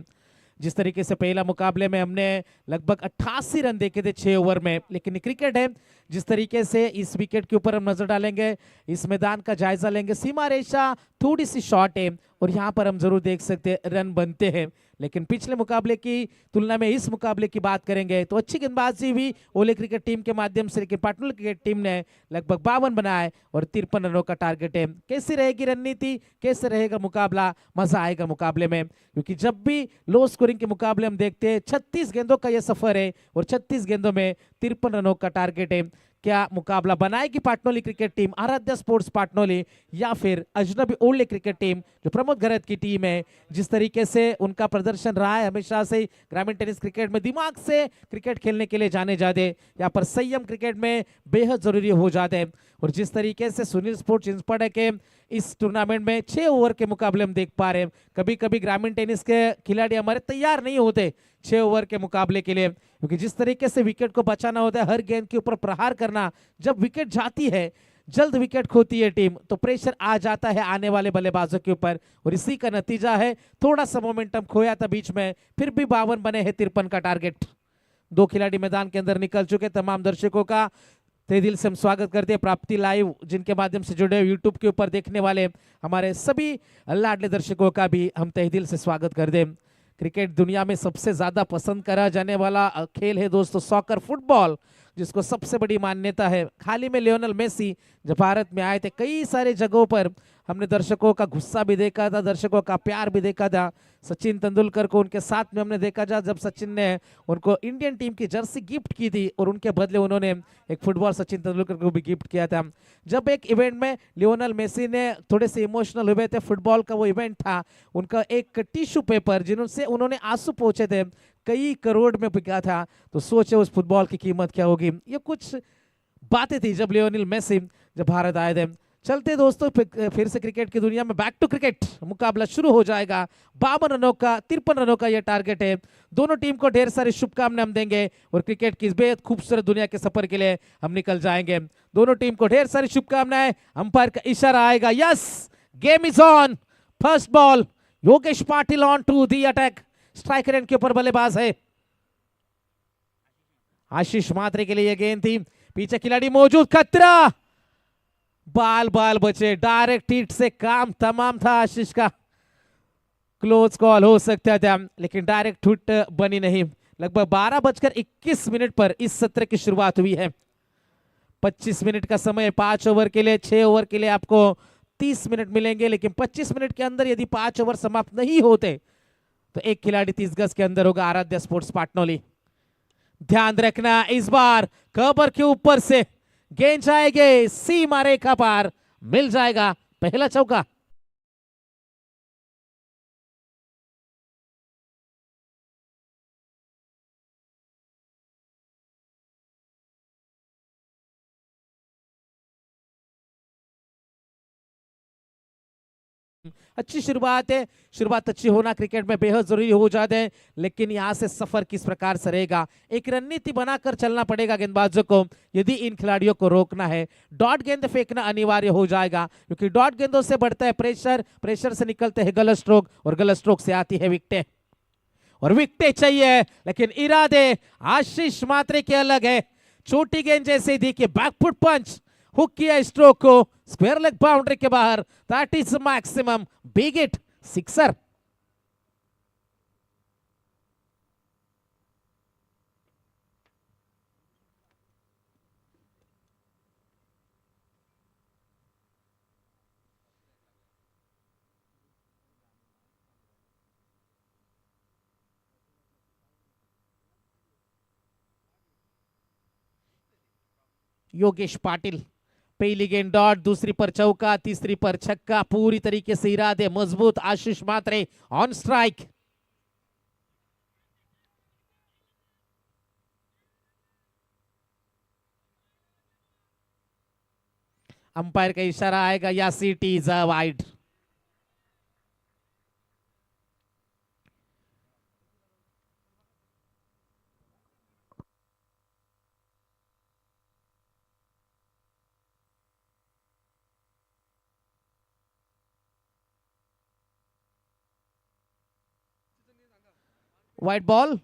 जिस तरीके से पहला मुकाबले में हमने लगभग 88 रन देखे थे 6 ओवर में, लेकिन क्रिकेट है. जिस तरीके से इस विकेट के ऊपर हम नजर डालेंगे, इस मैदान का जायजा लेंगे, सीमा रेखा थोड़ी सी शॉर्ट है और यहाँ पर हम जरूर देख सकते हैं रन बनते हैं. लेकिन पिछले मुकाबले की तुलना में इस मुकाबले की बात करेंगे तो अच्छी गेंदबाजी हुई ओले क्रिकेट टीम के माध्यम से, लेकिन पाटनोली क्रिकेट टीम ने लगभग 52 बनाए और 53 रनों का टारगेट है. कैसी रहेगी रणनीति, कैसे रहेगा मुकाबला, मजा आएगा मुकाबले में. क्योंकि जब भी लो स्कोरिंग के मुकाबले हम देखते हैं 36 गेंदों का यह सफर है और 36 गेंदों में 53 रनों का टारगेट है. क्या मुकाबला बनाएगी पाटनोली क्रिकेट टीम, आराध्या स्पोर्ट्स पाटनोली, या फिर अजनबी ओल्ड क्रिकेट टीम जो प्रमोद गरत की टीम है. जिस तरीके से उनका प्रदर्शन रहा है हमेशा से ग्रामीण टेनिस क्रिकेट में, दिमाग से क्रिकेट खेलने के लिए जाने जाते, यहाँ पर संयम क्रिकेट में बेहद जरूरी हो जाते हैं. और जिस तरीके से सुनील स्पोर्ट्स चिंचपाड़ा के इस टूर्नामेंट में 6 ओवर के मुकाबले हम देख पा रहे हैं. कभी कभी ग्रामीण टेनिस के खिलाड़ी हमारे तैयार नहीं होते 6 ओवर के मुकाबले के लिए, क्योंकि जिस तरीके से विकेट को बचाना होता है, हर गेंद के ऊपर प्रहार करना, जब विकेट जाती है, जल्द विकेट खोती है टीम, तो प्रेशर आ जाता है आने वाले बल्लेबाजों के ऊपर. और इसी का नतीजा है थोड़ा सा मोमेंटम खोया था बीच में, फिर भी 52 बने हैं 53 का टारगेट. 2 खिलाड़ी मैदान के अंदर निकल चुके. तमाम दर्शकों का तहे दिल से हम स्वागत करते हैं. प्राप्ति लाइव जिनके माध्यम से जुड़े यूट्यूब के ऊपर देखने वाले हमारे सभी लाडले दर्शकों का भी हम तहे दिल से स्वागत करते हैं. क्रिकेट दुनिया में सबसे ज्यादा पसंद करा जाने वाला खेल है दोस्तों सॉकर, फुटबॉल, जिसको सबसे बड़ी मान्यता है. हाल ही में लियोनेल मेसी जब भारत में आए थे, कई सारे जगहों पर हमने दर्शकों का गुस्सा भी देखा था, दर्शकों का प्यार भी देखा था. सचिन तेंदुलकर को उनके साथ में हमने देखा था जब सचिन ने उनको इंडियन टीम की जर्सी गिफ्ट की थी और उनके बदले उन्होंने एक फुटबॉल सचिन तेंदुलकर को भी गिफ्ट किया था. जब एक इवेंट में लियोनेल मेसी ने थोड़े से इमोशनल हुए थे, फुटबॉल का वो इवेंट था, उनका एक टिश्यू पेपर जिनसे उन्होंने आंसू पोंछे थे, कई करोड़ में बिका था. तो सोचे उस फुटबॉल की कीमत क्या होगी. ये कुछ बातें थी जब लियोनेल मेसी जब भारत आए थे. चलते दोस्तों फिर से क्रिकेट की दुनिया में बैक टू क्रिकेट मुकाबला शुरू हो जाएगा. 52 रनों का 53 रनों का यह टारगेट है. दोनों टीम को ढेर सारी शुभकामनाएं हम देंगे और क्रिकेट की इस बेहद खूबसूरत दुनिया के सफर के लिए हम निकल जाएंगे. दोनों टीम को ढेर सारी शुभकामनाएं. अंपायर का इशारा आएगा. Yes, game is on. First ball, Yogesh Patil on to the attack. Striker end के ऊपर बल्लेबाज है आशीष मात्रे के लिए यह गेंद थी. पीछे खिलाड़ी मौजूद, खतरा, बाल बाल बचे, डायरेक्ट हिट से काम तमाम था आशीष का. क्लोज कॉल हो सकता था लेकिन डायरेक्ट हिट बनी नहीं. लगभग 12:21 पर इस सत्र की शुरुआत हुई है। 25 मिनट का समय 5 ओवर के लिए, 6 ओवर के लिए आपको 30 मिनट मिलेंगे, लेकिन 25 मिनट के अंदर यदि 5 ओवर समाप्त नहीं होते तो एक खिलाड़ी 30 गज के अंदर होगा। आराध्या स्पोर्ट्स पाटनौली, ध्यान रखना इस बार कवर के ऊपर से गेंद जाएगी सीमा रेखा पार, मिल जाएगा पहला चौका। अच्छी शुरुआत है, शुरुआत अच्छी होना क्रिकेट में बेहद जरूरी हो जाते हैं, लेकिन यहां से सफर किस प्रकार से रहेगा, एक रणनीति बनाकर चलना पड़ेगा गेंदबाजों को यदि इन खिलाड़ियों को रोकना है। डॉट गेंद फेंकना अनिवार्य हो जाएगा, क्योंकि डॉट गेंदों से बढ़ता है प्रेशर, प्रेशर से निकलते हैं गलत स्ट्रोक, और गलत स्ट्रोक से आती है विकेटें, और विकेटें चाहिए, लेकिन इरादे आशीष मात्रे के अलग है। छोटी गेंद जैसे देखिए बैकफुट पंच हुक किया स्ट्रोक को स्क्वायर लेग बाउंड्री के बाहर, that is maximum big hit, sixer. Yogesh Patil, पहली गेंद डॉट, दूसरी पर चौका, तीसरी पर छक्का, पूरी तरीके से इरादे मजबूत। Ashish Matre on strike. Umpire का इशारा आएगा या सीटी is a wide. Wide ball,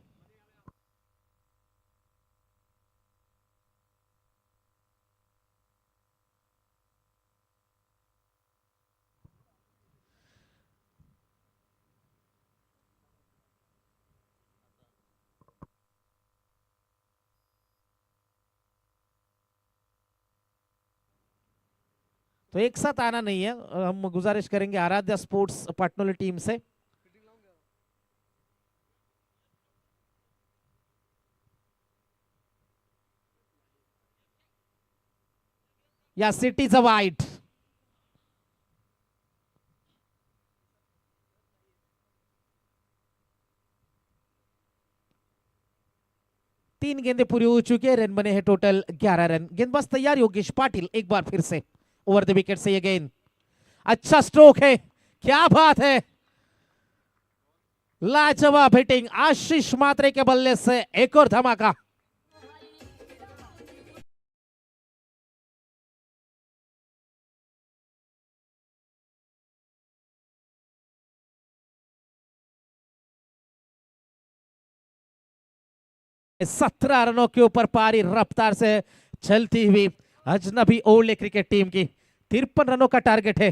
तो एक साथ आना नहीं है, हम गुजारिश करेंगे आराध्या स्पोर्ट्स पाटनौली टीम से। या सिटीज अ वाइड। तीन गेंदें पूरी हो चुकी है, रन बने हैं टोटल 11 रन। गेंदबाज तैयार योगेश पाटिल, एक बार फिर से ओवर द विकेट से ये गेंद, अच्छा स्ट्रोक है, क्या बात है, लाजवाब हिटिंग आशीष मात्रे के बल्ले से, एक और धमाका। सत्रह रनों के ऊपर पारी रफ्तार से चलती हुई अजनबी ओल्ड क्रिकेट टीम की 53 रनों का टारगेट है।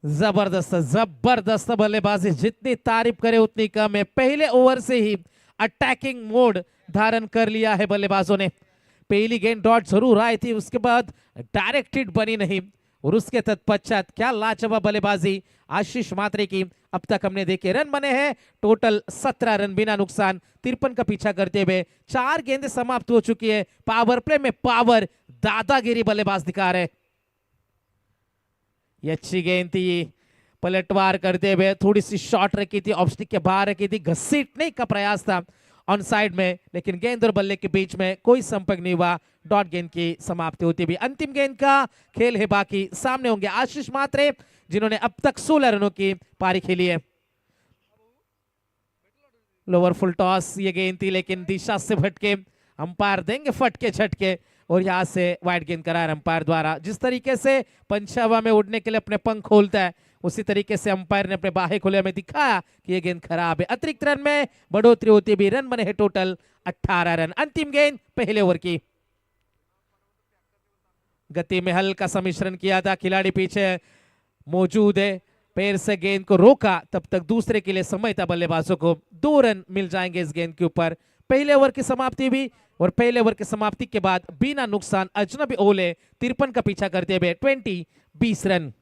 जबरदस्त जबरदस्त बल्लेबाजी, जितनी तारीफ करे उतनी कम है। पहले ओवर से ही अटैकिंग मोड धारण कर लिया है बल्लेबाजों ने। पहली गेंद डॉट जरूर आई थी, उसके बाद डायरेक्ट हिट बनी नहीं, और उसके तत्पश्चात क्या लाजवाब बल्लेबाजी आशीष मात्रे की। अब तक हमने देखे रन बने हैं टोटल 17 रन बिना नुकसान, 53 का पीछा करते हुए। 4 गेंदें समाप्त हो चुकी है। पावर प्ले में पावर, दादागिरी बल्लेबाज दिखा रहे। ये अच्छी गेंद थी, पलटवार करते हुए थोड़ी सी शॉर्ट रखी थी, ऑफ स्टिक के बाहर रखी थी, घसीटने का प्रयास था ऑन साइड में, लेकिन गेंद और बल्ले के बीच में कोई संपर्क नहीं हुआ। डॉट गेंद की समाप्ति होती भी। अंतिम गेंद का खेल है बाकी, सामने होंगे आशीष मात्रे जिन्होंने अब तक 16 रनों की पारी खेली है। लोअर फुल टॉस ये गेंद थी, लेकिन दिशा से भटके, अंपायर देंगे फटके झटके, और यहां से वाइड गेंद करार अंपायर द्वारा। जिस तरीके से पंच हवा में उड़ने के लिए अपने पंख खोलता है, उसी तरीके से अंपायर ने अपने बाहें खोले, हमें दिखाया कि ये गेंद खराब है। अतिरिक्त रन में बढ़ोतरी होती भी, रन बने हैं टोटल 18 रन। अंतिम गेंद पहले ओवर की। गति में हल्का सा मिश्रण किया था, खिलाड़ी पीछे मौजूद है, पैर से गेंद को रोका, तब तक दूसरे के लिए समय था बल्लेबाजों को। 2 रन मिल जाएंगे इस गेंद के ऊपर। पहले ओवर की समाप्ति भी, और पहले ओवर की समाप्ति के बाद बिना नुकसान अजनबी ओले 53 का पीछा करते हुए 20 रन।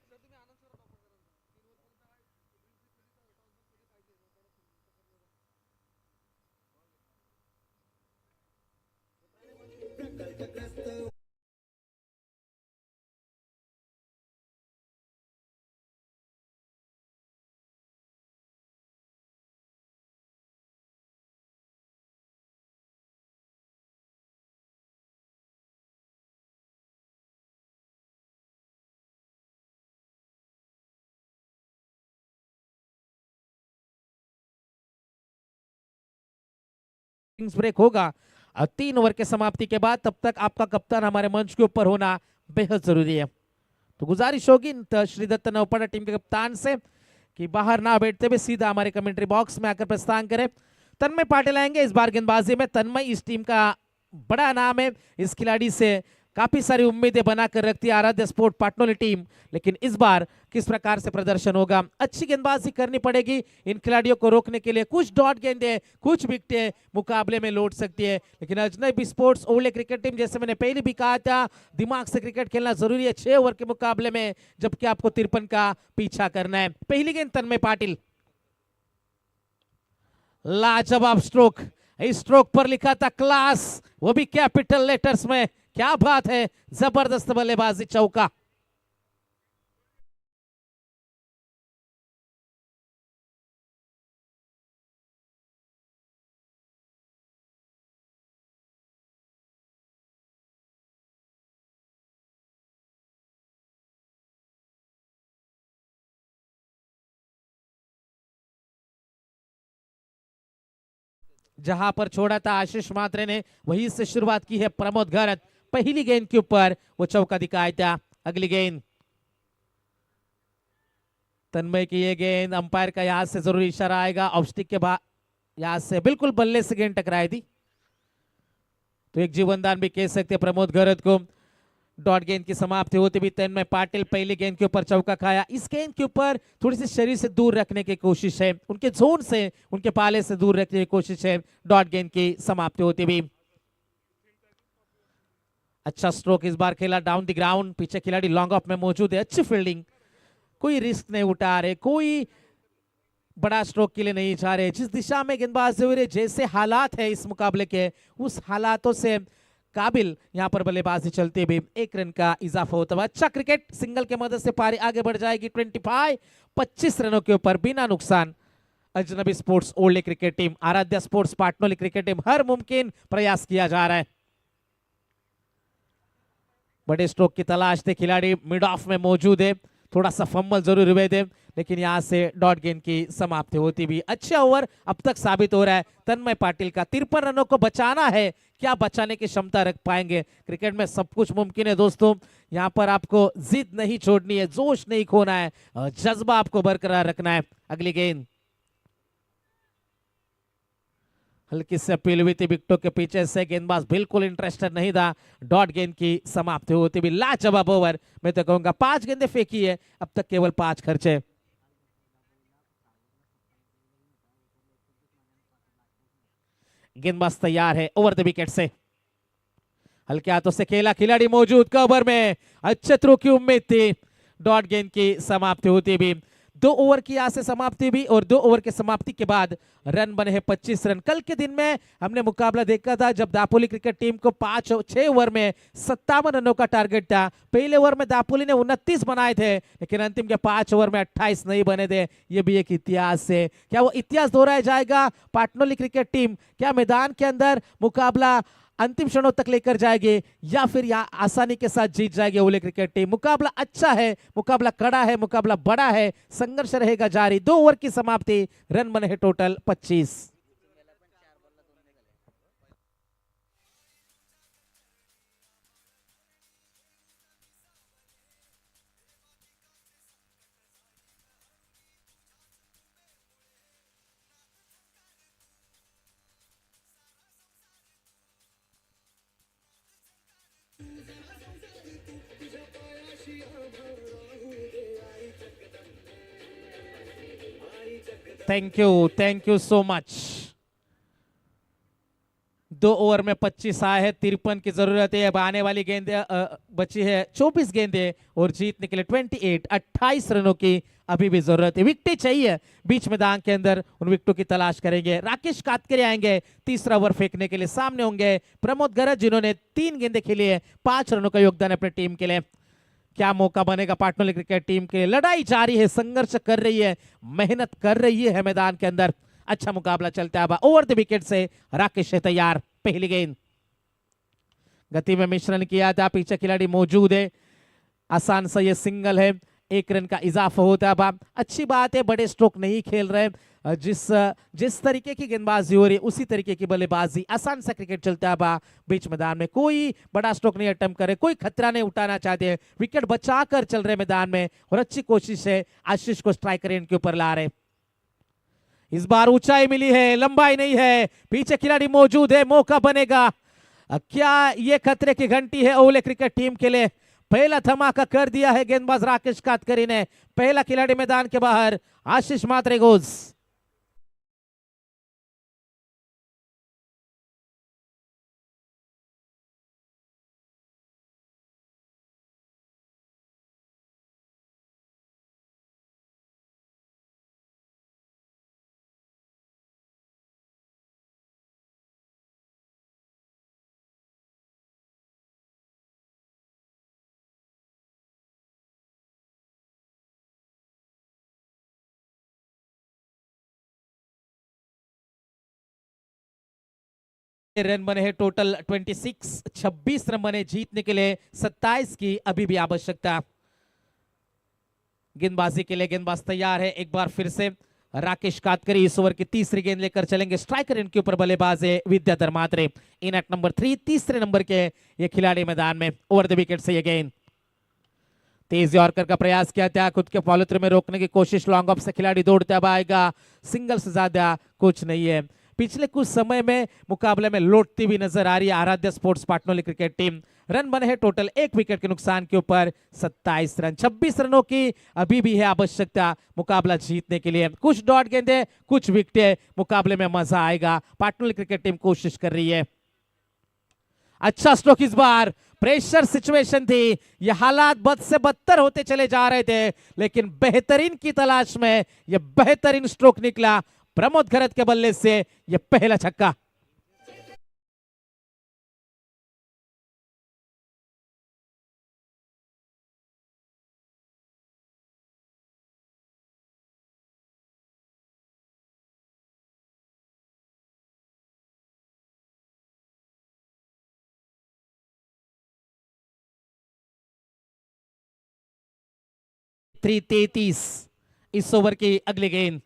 ब्रेक होगा 3 ओवर के समाप्ति के बाद, तब तक आपका कप्तान हमारे मंच के ऊपर होना बेहद जरूरी है। तो गुजारिश होगी श्रीदत्त नौपाड़ा टीम के कप्तान से कि बाहर ना बैठते हुए सीधा हमारे कमेंट्री बॉक्स में आकर प्रस्थान करें। तन्मय पाटिल आएंगे इस बार गेंदबाजी में। तन्मय इस टीम का बड़ा नाम है, इस खिलाड़ी से काफी सारी उम्मीदें बनाकर रखती है आराध्य स्पोर्ट पाटनोली टीम, लेकिन इस बार किस प्रकार से प्रदर्शन होगा। अच्छी गेंदबाजी करनी पड़ेगी इन खिलाड़ियों को रोकने के लिए। कुछ डॉट गेंदें, कुछ विकेटें मुकाबले में लौट सकती है, लेकिन अजनबी स्पोर्ट्स ओवरले क्रिकेट टीम, जैसे मैंने पहले भी कहा था, दिमाग से क्रिकेट खेलना जरूरी है 6 ओवर के मुकाबले में, जबकि आपको 53 का पीछा करना है। पहली गेंद तन्मय पाटिल, लाजवाब स्ट्रोक। इस स्ट्रोक पर लिखा था क्लास, वो भी कैपिटल लेटर्स में। क्या बात है, जबरदस्त बल्लेबाजी, चौका। जहां पर छोड़ा था आशीष मात्रे ने, वहीं से शुरुआत की है प्रमोद घरत। पहली गेंद के ऊपर वो चौका दिखाया था। अगली गेंद तन्मय की ये गेंद, अंपायर का यहां से जरूरी इशारा आएगा। ऑफ स्टिक के बाद यहां से बिल्कुल बल्ले से गेंद टकराई थी, तो एक जीवनदान भी कह सकते हैं प्रमोद घरत को। डॉट गेंद की समाप्ति होती भी तन्मय पाटिल पहली गेंद के ऊपर चौका खाया। इस गेंद के ऊपर थोड़ी सी शरीर से दूर रखने की कोशिश है, उनके जोन से, उनके पाले से दूर रखने की कोशिश है। डॉट गेंद की समाप्ति होती भी। अच्छा स्ट्रोक इस बार खेला डाउन द ग्राउंड, पीछे खिलाड़ी लॉन्ग ऑफ में मौजूद है। अच्छी फील्डिंग, कोई रिस्क नहीं उठा रहे, कोई बड़ा स्ट्रोक के लिए नहीं जा रहे। जिस दिशा में गेंदबाजी हो रही है, जैसे हालात है इस मुकाबले के, उस हालातों से काबिल यहां पर बल्लेबाजी चलते हुए 1 रन का इजाफा होता हुआ। अच्छा क्रिकेट, सिंगल के मदद से पारी आगे बढ़ जाएगी 25 रनों के ऊपर बिना नुकसान। Ajnabi sports old cricket team, Aaradhya sports Patnoli cricket team, हर मुमकिन प्रयास किया जा रहा है। बड़े स्ट्रोक की तलाश थे खिलाड़ी, मिड ऑफ में मौजूद है। थोड़ा सा फम्बल जरूर हुए थे, लेकिन यहां से डॉट गेंद की समाप्ति होती भी। अच्छा ओवर अब तक साबित हो रहा है तन्मय पाटिल का। 53 रनों को बचाना है, क्या बचाने की क्षमता रख पाएंगे। क्रिकेट में सब कुछ मुमकिन है दोस्तों, यहाँ पर आपको जिद नहीं छोड़नी है, जोश नहीं खोना है, जज्बा आपको बरकरार रखना है। अगली गेंद हल्की से अपील हुई थी विकेटों के पीछे से, गेंदबाज बिल्कुल इंटरेस्टेड नहीं था। डॉट गेंद की समाप्ति होती भी। लाजवाब ओवर, मैं तो कहूंगा 5 गेंदें फेंकी है, अब तक केवल 5 खर्चे। गेंदबाज तैयार है ओवर द विकेट से, हल्के हाथों से खेला, खिलाड़ी मौजूद कवर में, अच्छे थ्रो की उम्मीद थी। डॉट गेंद की समाप्ति होती भी। 2 ओवर की यहाँ से समाप्ति भी, और 2 ओवर के समाप्ति के बाद रन बने हैं 25 रन। कल के दिन में हमने मुकाबला देखा था जब दापोली क्रिकेट टीम को 6 ओवर में 57 रनों का टारगेट था। पहले ओवर में दापोली ने 29 बनाए थे, लेकिन अंतिम के 5 ओवर में 28 नहीं बने थे। ये भी एक इतिहास है। क्या वो इतिहास दोहराया जाएगा? पाटनोली क्रिकेट टीम क्या मैदान के अंदर मुकाबला अंतिम क्षणों तक लेकर जाएंगे, या फिर यहाँ आसानी के साथ जीत जाएगी ओले क्रिकेट टीम? मुकाबला अच्छा है, मुकाबला कड़ा है, मुकाबला बड़ा है, संघर्ष रहेगा जारी। 2 ओवर की समाप्ति, रन बने हैं total 25। Thank you so much. 2 over में 25 आए हैं, 53 की जरूरत है। अब आने वाली गेंदें बची है 24 गेंदें और जीतने के लिए 28 रनों की अभी भी जरूरत है। विकेटें चाहिए बीच मैदान के अंदर, उन विकेटों की तलाश करेंगे। राकेश कातकरे आएंगे तीसरा ओवर फेंकने के लिए, सामने होंगे प्रमोद गरज जिन्होंने 3 गेंदें खेली है, 5 रनों का योगदान अपने टीम के लिए। क्या मौका बनेगा पाटनोली क्रिकेट टीम के लिए? लड़ाई जारी है, संघर्ष कर रही है, मेहनत कर रही है मैदान के अंदर। अच्छा मुकाबला चलता है। ओवर द विकेट से राकेश है तैयार। पहली गेंद गति में मिश्रण किया था, पीछे खिलाड़ी मौजूद है, आसान सा ये सिंगल है, 1 रन का इजाफा होता है। अच्छी बात है, बड़े स्ट्रोक नहीं खेल रहे। जिस तरीके की गेंदबाजी हो रही है उसी तरीके की बल्लेबाजी, आसान सा क्रिकेट चलता है बीच मैदान में। कोई बड़ा स्ट्रोक नहीं अटेम्प्ट करे, कोई खतरा नहीं उठाना चाहते, विकेट बचाकर चल रहे मैदान में और अच्छी कोशिश है आशीष को स्ट्राइकर एंड के ऊपर ला रहे। इस बार ऊंचाई मिली है, लंबाई नहीं है, पीछे खिलाड़ी मौजूद है, मौका बनेगा। क्या ये खतरे की घंटी है ओवले क्रिकेट टीम के लिए? पहला धमाका कर दिया है गेंदबाज राकेश कातकरे ने। पहला खिलाड़ी मैदान के बाहर, आशीष मात्रे गोज। रन बने हैं टोटल 26, 26 रन बने जीतने के लिए 27 की अभी भी आवश्यकता। गेंदबाजी के लिए गेंदबाज तैयार है। एक बार फिर से राकेश कातकरे इस ओवर की तीसरी गेंद लेकर चलेंगे। स्ट्राइकर इनके ऊपर बल्लेबाज है विद्याधर मात्रे, इन एट नंबर 3, तीसरे नंबर के ये खिलाड़ी मैदान में। ओवर द विकेट से ये गेंद तेज यॉर्कर का प्रयास किया था, खुद के फॉलो थ्रू में रोकने की कोशिश, लॉन्ग ऑफ से खिलाड़ी दौड़ता अब आएगा, सिंगल से ज्यादा कुछ नहीं है। पिछले कुछ समय में मुकाबले में लौटती भी नजर आ रही है Aaradhya sports Patnoli cricket team. Run बने हैं टोटल 1 विकेट के नुकसान के ऊपर 27 रन। 26 रनों की अभी भी है आवश्यकता मुकाबला जीतने के लिए। कुछ डॉट गेंदे, कुछ विकेटें, मुकाबले में मजा आएगा। पाटनोली क्रिकेट टीम कोशिश कर रही है। अच्छा स्ट्रोक इस बार, प्रेशर सिचुएशन थी, ये हालात बद से बदतर होते चले जा रहे थे, लेकिन बेहतरीन की तलाश में ये बेहतरीन स्ट्रोक निकला प्रमोद गरज के बल्ले से। ये पहला छक्का। थ्री 33 इस ओवर की अगली गेंद।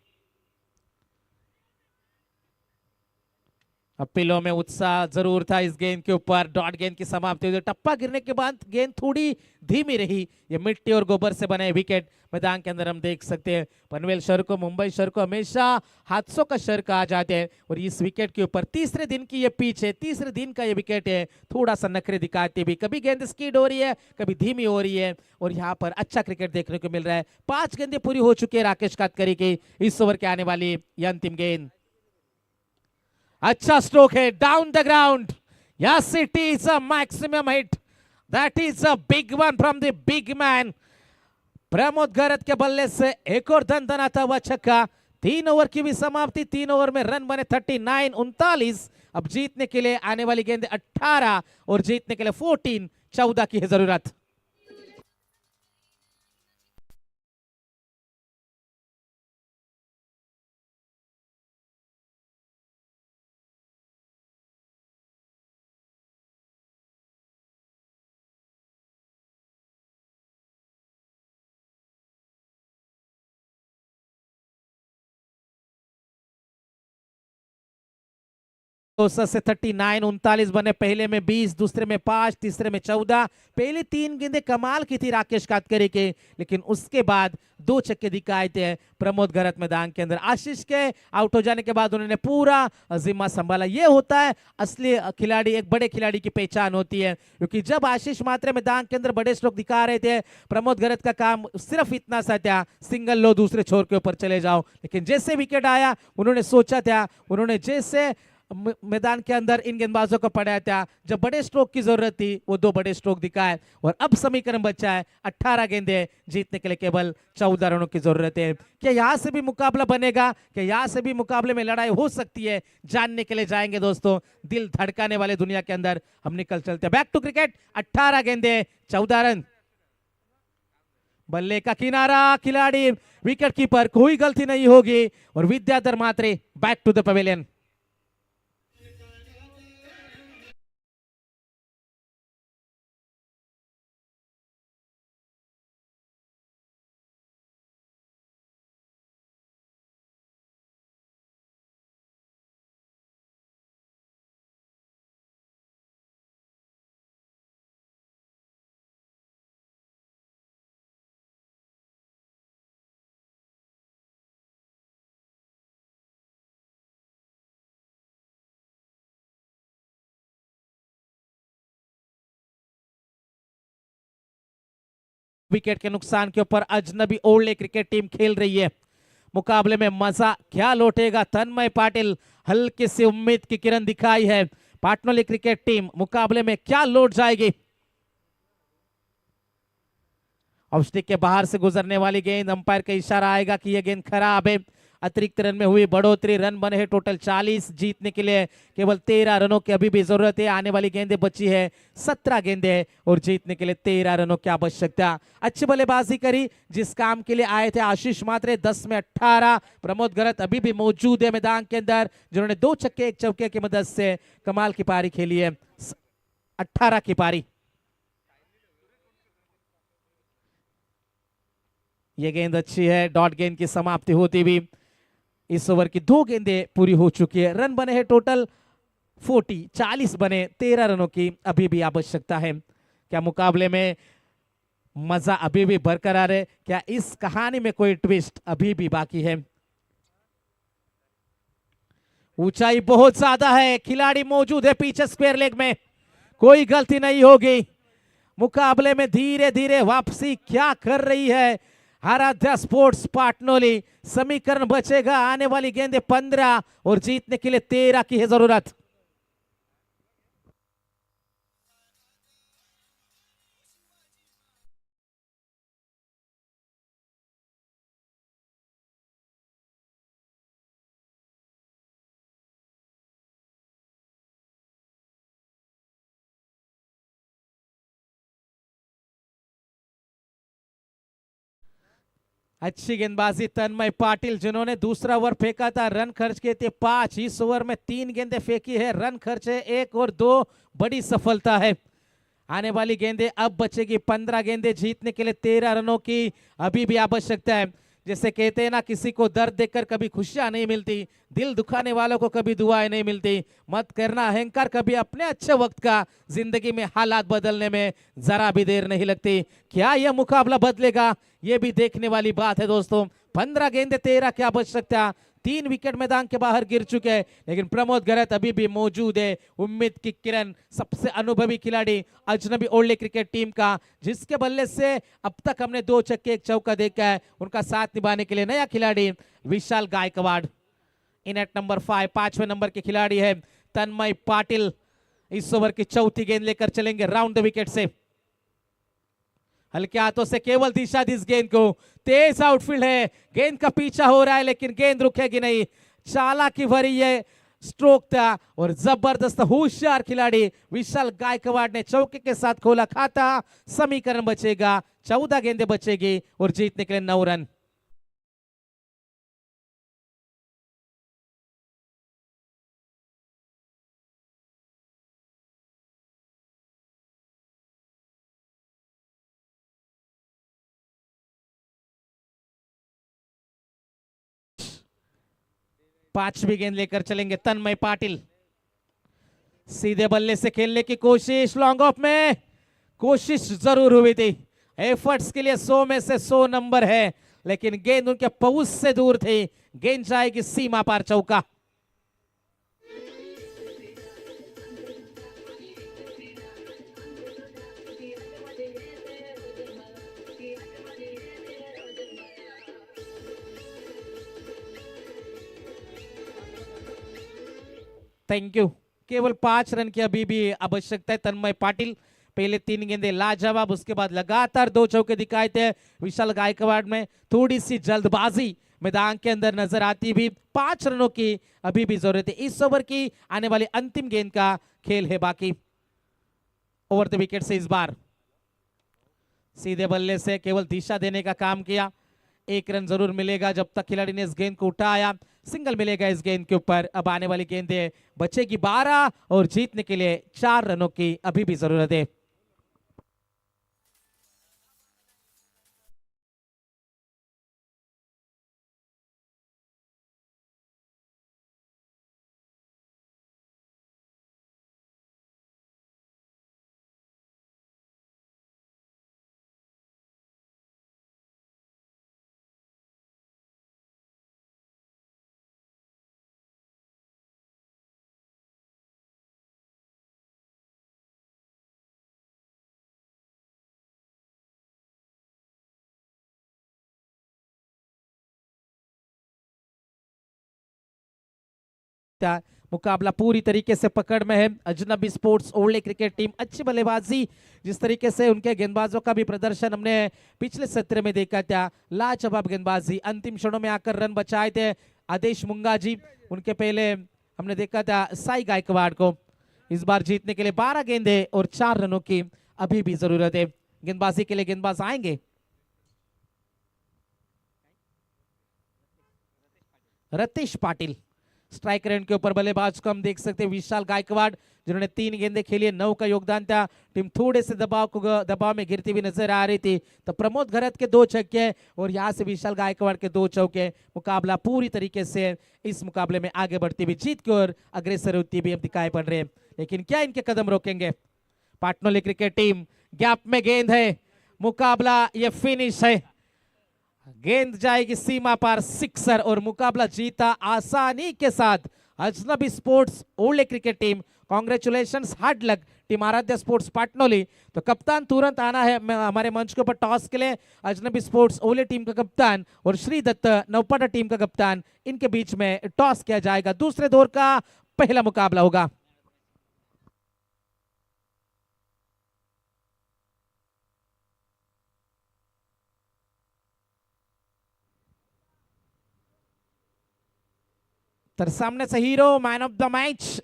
अपीलों में उत्साह जरूर था इस गेंद के ऊपर। डॉट गेंद की समाप्ति हुई, टप्पा गिरने के बाद गेंद थोड़ी धीमी रही। ये मिट्टी और गोबर से बने विकेट मैदान के अंदर हम देख सकते हैं। पनवेल शहर को, मुंबई शहर को हमेशा हादसों का शहर कहा जाता है और इस विकेट के ऊपर तीसरे दिन की ये पिच है, तीसरे दिन का ये विकेट है, थोड़ा सा नखरे दिखाते भी, कभी गेंद स्कीड हो रही है, कभी धीमी हो रही है और यहाँ पर अच्छा क्रिकेट देखने को मिल रहा है। 5 गेंदें पूरी हो चुकी है राकेश कातकरे की। इस ओवर के आने वाली ये अंतिम गेंद। अच्छा स्ट्रोक है down the ground. Yes, it is a maximum hit, that is a big one from the big man. Pramod गरज के बल्ले से एक और दनदनाता हुआ छक्का। 3 ओवर की भी समाप्ति, 3 ओवर में रन बने 39, 39। अब जीतने के लिए आने वाली गेंद 18 और जीतने के लिए 14, 14 की है जरूरत। से 39 39 बने, पहले में 20, दूसरे में 5, तीसरे में 14। पहले 3 गेंदें कमाल की थी राकेश कातकरे के, लेकिन उसके बाद 2 छक्के दिखाए थे प्रमोद गरत मैदान के अंदर। आशीष के आउट हो जाने के बाद उन्होंने पूरा जिम्मा संभाला। ये होता है असली खिलाड़ी, एक बड़े खिलाड़ी की पहचान होती है, क्योंकि जब आशीष मात्रे मैदान के अंदर बड़े स्ट्रोक दिखा रहे थे, प्रमोद गरत का काम सिर्फ इतना सा था, सिंगल लो दूसरे छोर के ऊपर चले जाओ। लेकिन जैसे विकेट आया उन्होंने सोचा था, उन्होंने जैसे मैदान के अंदर इन गेंदबाजों को पढ़ाया था, जब बड़े स्ट्रोक की जरूरत थी वो 2 बड़े स्ट्रोक दिखाए। और अब समीकरण बचा है 18 गेंदे, जीतने के लिए केवल 14 रनों की जरूरत है। क्या यहां से भी मुकाबला बनेगा? क्या यहां से भी मुकाबले में लड़ाई हो सकती है? जानने के लिए जाएंगे दोस्तों दिल धड़काने वाले दुनिया के अंदर। हम निकल चलते हैं बैक टू क्रिकेट। 18 गेंदे 14 रन, बल्ले का किनारा, खिलाड़ी विकेट कीपर, कोई गलती नहीं होगी। और Vidyadhar Matre back to the pavilion. Wicket के नुकसान के ऊपर अजनबी ओल्डे क्रिकेट टीम खेल रही है। मुकाबले में मजा क्या लौटेगा? तन्मय पाटिल, हल्की सी उम्मीद की किरण दिखाई है। पाटनोली क्रिकेट टीम मुकाबले में क्या लौट जाएगी? ऑफ स्टिक के बाहर से गुजरने वाली गेंद, अंपायर का इशारा आएगा कि यह गेंद खराब है। अतिरिक्त रन में हुई बढ़ोतरी, रन बने हैं टोटल 40। जीतने के लिए केवल 13 रनों की अभी भी जरूरत है। आने वाली गेंदें बची है 17 गेंदें, और जीतने के लिए 13 रनों की आवश्यकता। अच्छी बल्लेबाजी करी जिस काम के लिए आए थे आशीष मात्रे, 10 में 18। प्रमोद गरत अभी भी मौजूद है मैदान के अंदर, जिन्होंने 2 छक्के 1 चौके की मदद से कमाल की पारी खेली है। 18 की पारी। ये गेंद अच्छी है, डॉट गेंद की समाप्ति होती हुई इस ओवर की 2 गेंदें पूरी हो चुकी है। रन बने हैं टोटल 40 बने, 13 रनों की अभी भी आवश्यकता है। क्या मुकाबले में मजा अभी भी बरकरार है? क्या इस कहानी में कोई ट्विस्ट अभी भी बाकी है? ऊंचाई बहुत ज्यादा है, खिलाड़ी मौजूद है पीछे स्क्वायर लेग में, कोई गलती नहीं होगी। मुकाबले में धीरे धीरे वापसी क्या कर रही है आराध्या स्पोर्ट्स पाटनोली? समीकरण बचेगा, आने वाली गेंदें 15 और जीतने के लिए 13 की है जरूरत। अच्छी गेंदबाजी तन्मय पाटिल, जिन्होंने दूसरा ओवर फेंका था, रन खर्च किए थे 5। इस ओवर में 3 गेंदें फेंकी है, रन खर्चे 1 और 2, बड़ी सफलता है। आने वाली गेंदें अब बचेगी 15 गेंदें, जीतने के लिए 13 रनों की अभी भी आवश्यकता है। जैसे कहते हैं ना, किसी को दर्द देखकर कभी खुशियां नहीं मिलती, दिल दुखाने वालों को कभी दुआएं नहीं मिलती। मत करना अहंकार कभी, अपने अच्छे वक्त का, जिंदगी में हालात बदलने में जरा भी देर नहीं लगती। क्या यह मुकाबला बदलेगा? यह भी देखने वाली बात है दोस्तों। 15 गेंदे 13 की आवश्यकता। 3 विकेट मैदान के बाहर गिर चुके हैं, लेकिन प्रमोद गरत अभी भी मौजूद है। उम्मीद की किरण, सबसे अनुभवी खिलाड़ी अजनबी ओल्डे क्रिकेट टीम का, जिसके बल्ले से अब तक हमने 2 छक्के 1 चौका देखा है। उनका साथ निभाने के लिए नया खिलाड़ी Vishal Gaikwad. In at number 5, 5वें नंबर के खिलाड़ी है तन्मय पाटिल। इस ओवर की चौथी गेंद लेकर चलेंगे राउंड द विकेट से। हल्के हाथों से केवल दिशा दी इस गेंद को, तेज आउटफील्ड है, गेंद का पीछा हो रहा है लेकिन गेंद रुकेगी नहीं। चालाकी भरी ये स्ट्रोक था और जबरदस्त होशियार खिलाड़ी विशाल गायकवाड़ ने चौके के साथ खोला खाता। समीकरण बचेगा, 14 गेंदें बचेगी और जीतने के लिए 9 रन। पांचवी गेंद लेकर चलेंगे तन्मय पाटिल। सीधे बल्ले से खेलने की कोशिश, लॉन्ग ऑफ में कोशिश जरूर हुई थी। एफर्ट्स के लिए 100 में से 100 नंबर है, लेकिन गेंद उनके पहुंच से दूर थी। गेंद जाएगी सीमा पार चौका। Thank you. केवल 5 रन की अभी भी आवश्यकता है। तन्मय पाटिल पहले 3 गेंदे लाजवाब, उसके बाद लगातार 2 चौके दिखाए थे। विशाल गायकवाड़ में थोड़ी सी जल्दबाजी मैदान के अंदर नजर आती भी। 5 रनों की अभी भी जरूरत है। इस ओवर की आने वाली अंतिम गेंद का खेल है बाकी। ओवर द विकेट से इस बार सीधे बल्ले से केवल दिशा देने का काम किया। 1 रन जरूर मिलेगा जब तक खिलाड़ी ने इस गेंद को उठाया। सिंगल मिलेगा इस गेंद के ऊपर। अब आने वाली गेंदें बचेगी 12 और जीतने के लिए 4 रनों की अभी भी जरूरत है। मुकाबला पूरी तरीके से पकड़ में है। अजनबी स्पोर्ट्स ओल्डे क्रिकेट टीम अच्छी बल्लेबाजी, जिस तरीके से उनके गेंदबाजों का भी प्रदर्शन हमने पिछले सत्र में देखा था। लाजवाब गेंदबाजी, अंतिम क्षणों में आकर रन बचाए थे आदेश मुंगा जी। उनके पहले हमने देखा था साई गायकवाड़ को। इस बार जीतने के लिए 12 गेंदे और 4 रनों की अभी भी जरूरत है। गेंदबाजी के लिए गेंदबाज आएंगे। रतीश पाटिल स्ट्राइक रेंज के ऊपर बल्लेबाज को हम देख सकते हैं विशाल गायकवाड़, जिन्होंने 3 गेंदे खेली, 9 का योगदान था। टीम थोड़े से दबाव में गिरती हुई नजर आ रही थी, तो प्रमोद घरत के 2 छक्के और यहां से विशाल गायकवाड़ के 2 चौके। मुकाबला पूरी तरीके से इस मुकाबले में आगे बढ़ती हुई, जीत की ओर अग्रसर होती भी अब दिखाई पड़ रहे हैं। लेकिन क्या इनके कदम रोकेंगे? पाटनोली क्रिकेट टीम, गैप में गेंद है, मुकाबला ये फिनिश है। गेंद जाएगी सीमा पार, सिक्सर, और मुकाबला जीता आसानी के साथ Ajnabi sports old cricket team. Congratulations, hard luck team Aaradhya sports Patnoli. तो कप्तान तुरंत आना है हमारे मंच के ऊपर टॉस के लिए। अजनबी स्पोर्ट्स ओल्डे टीम का कप्तान और श्री दत्त नौपाटा टीम का कप्तान, इनके बीच में टॉस किया जाएगा। दूसरे दौर का पहला मुकाबला होगा। तर सामने से hero, man of the match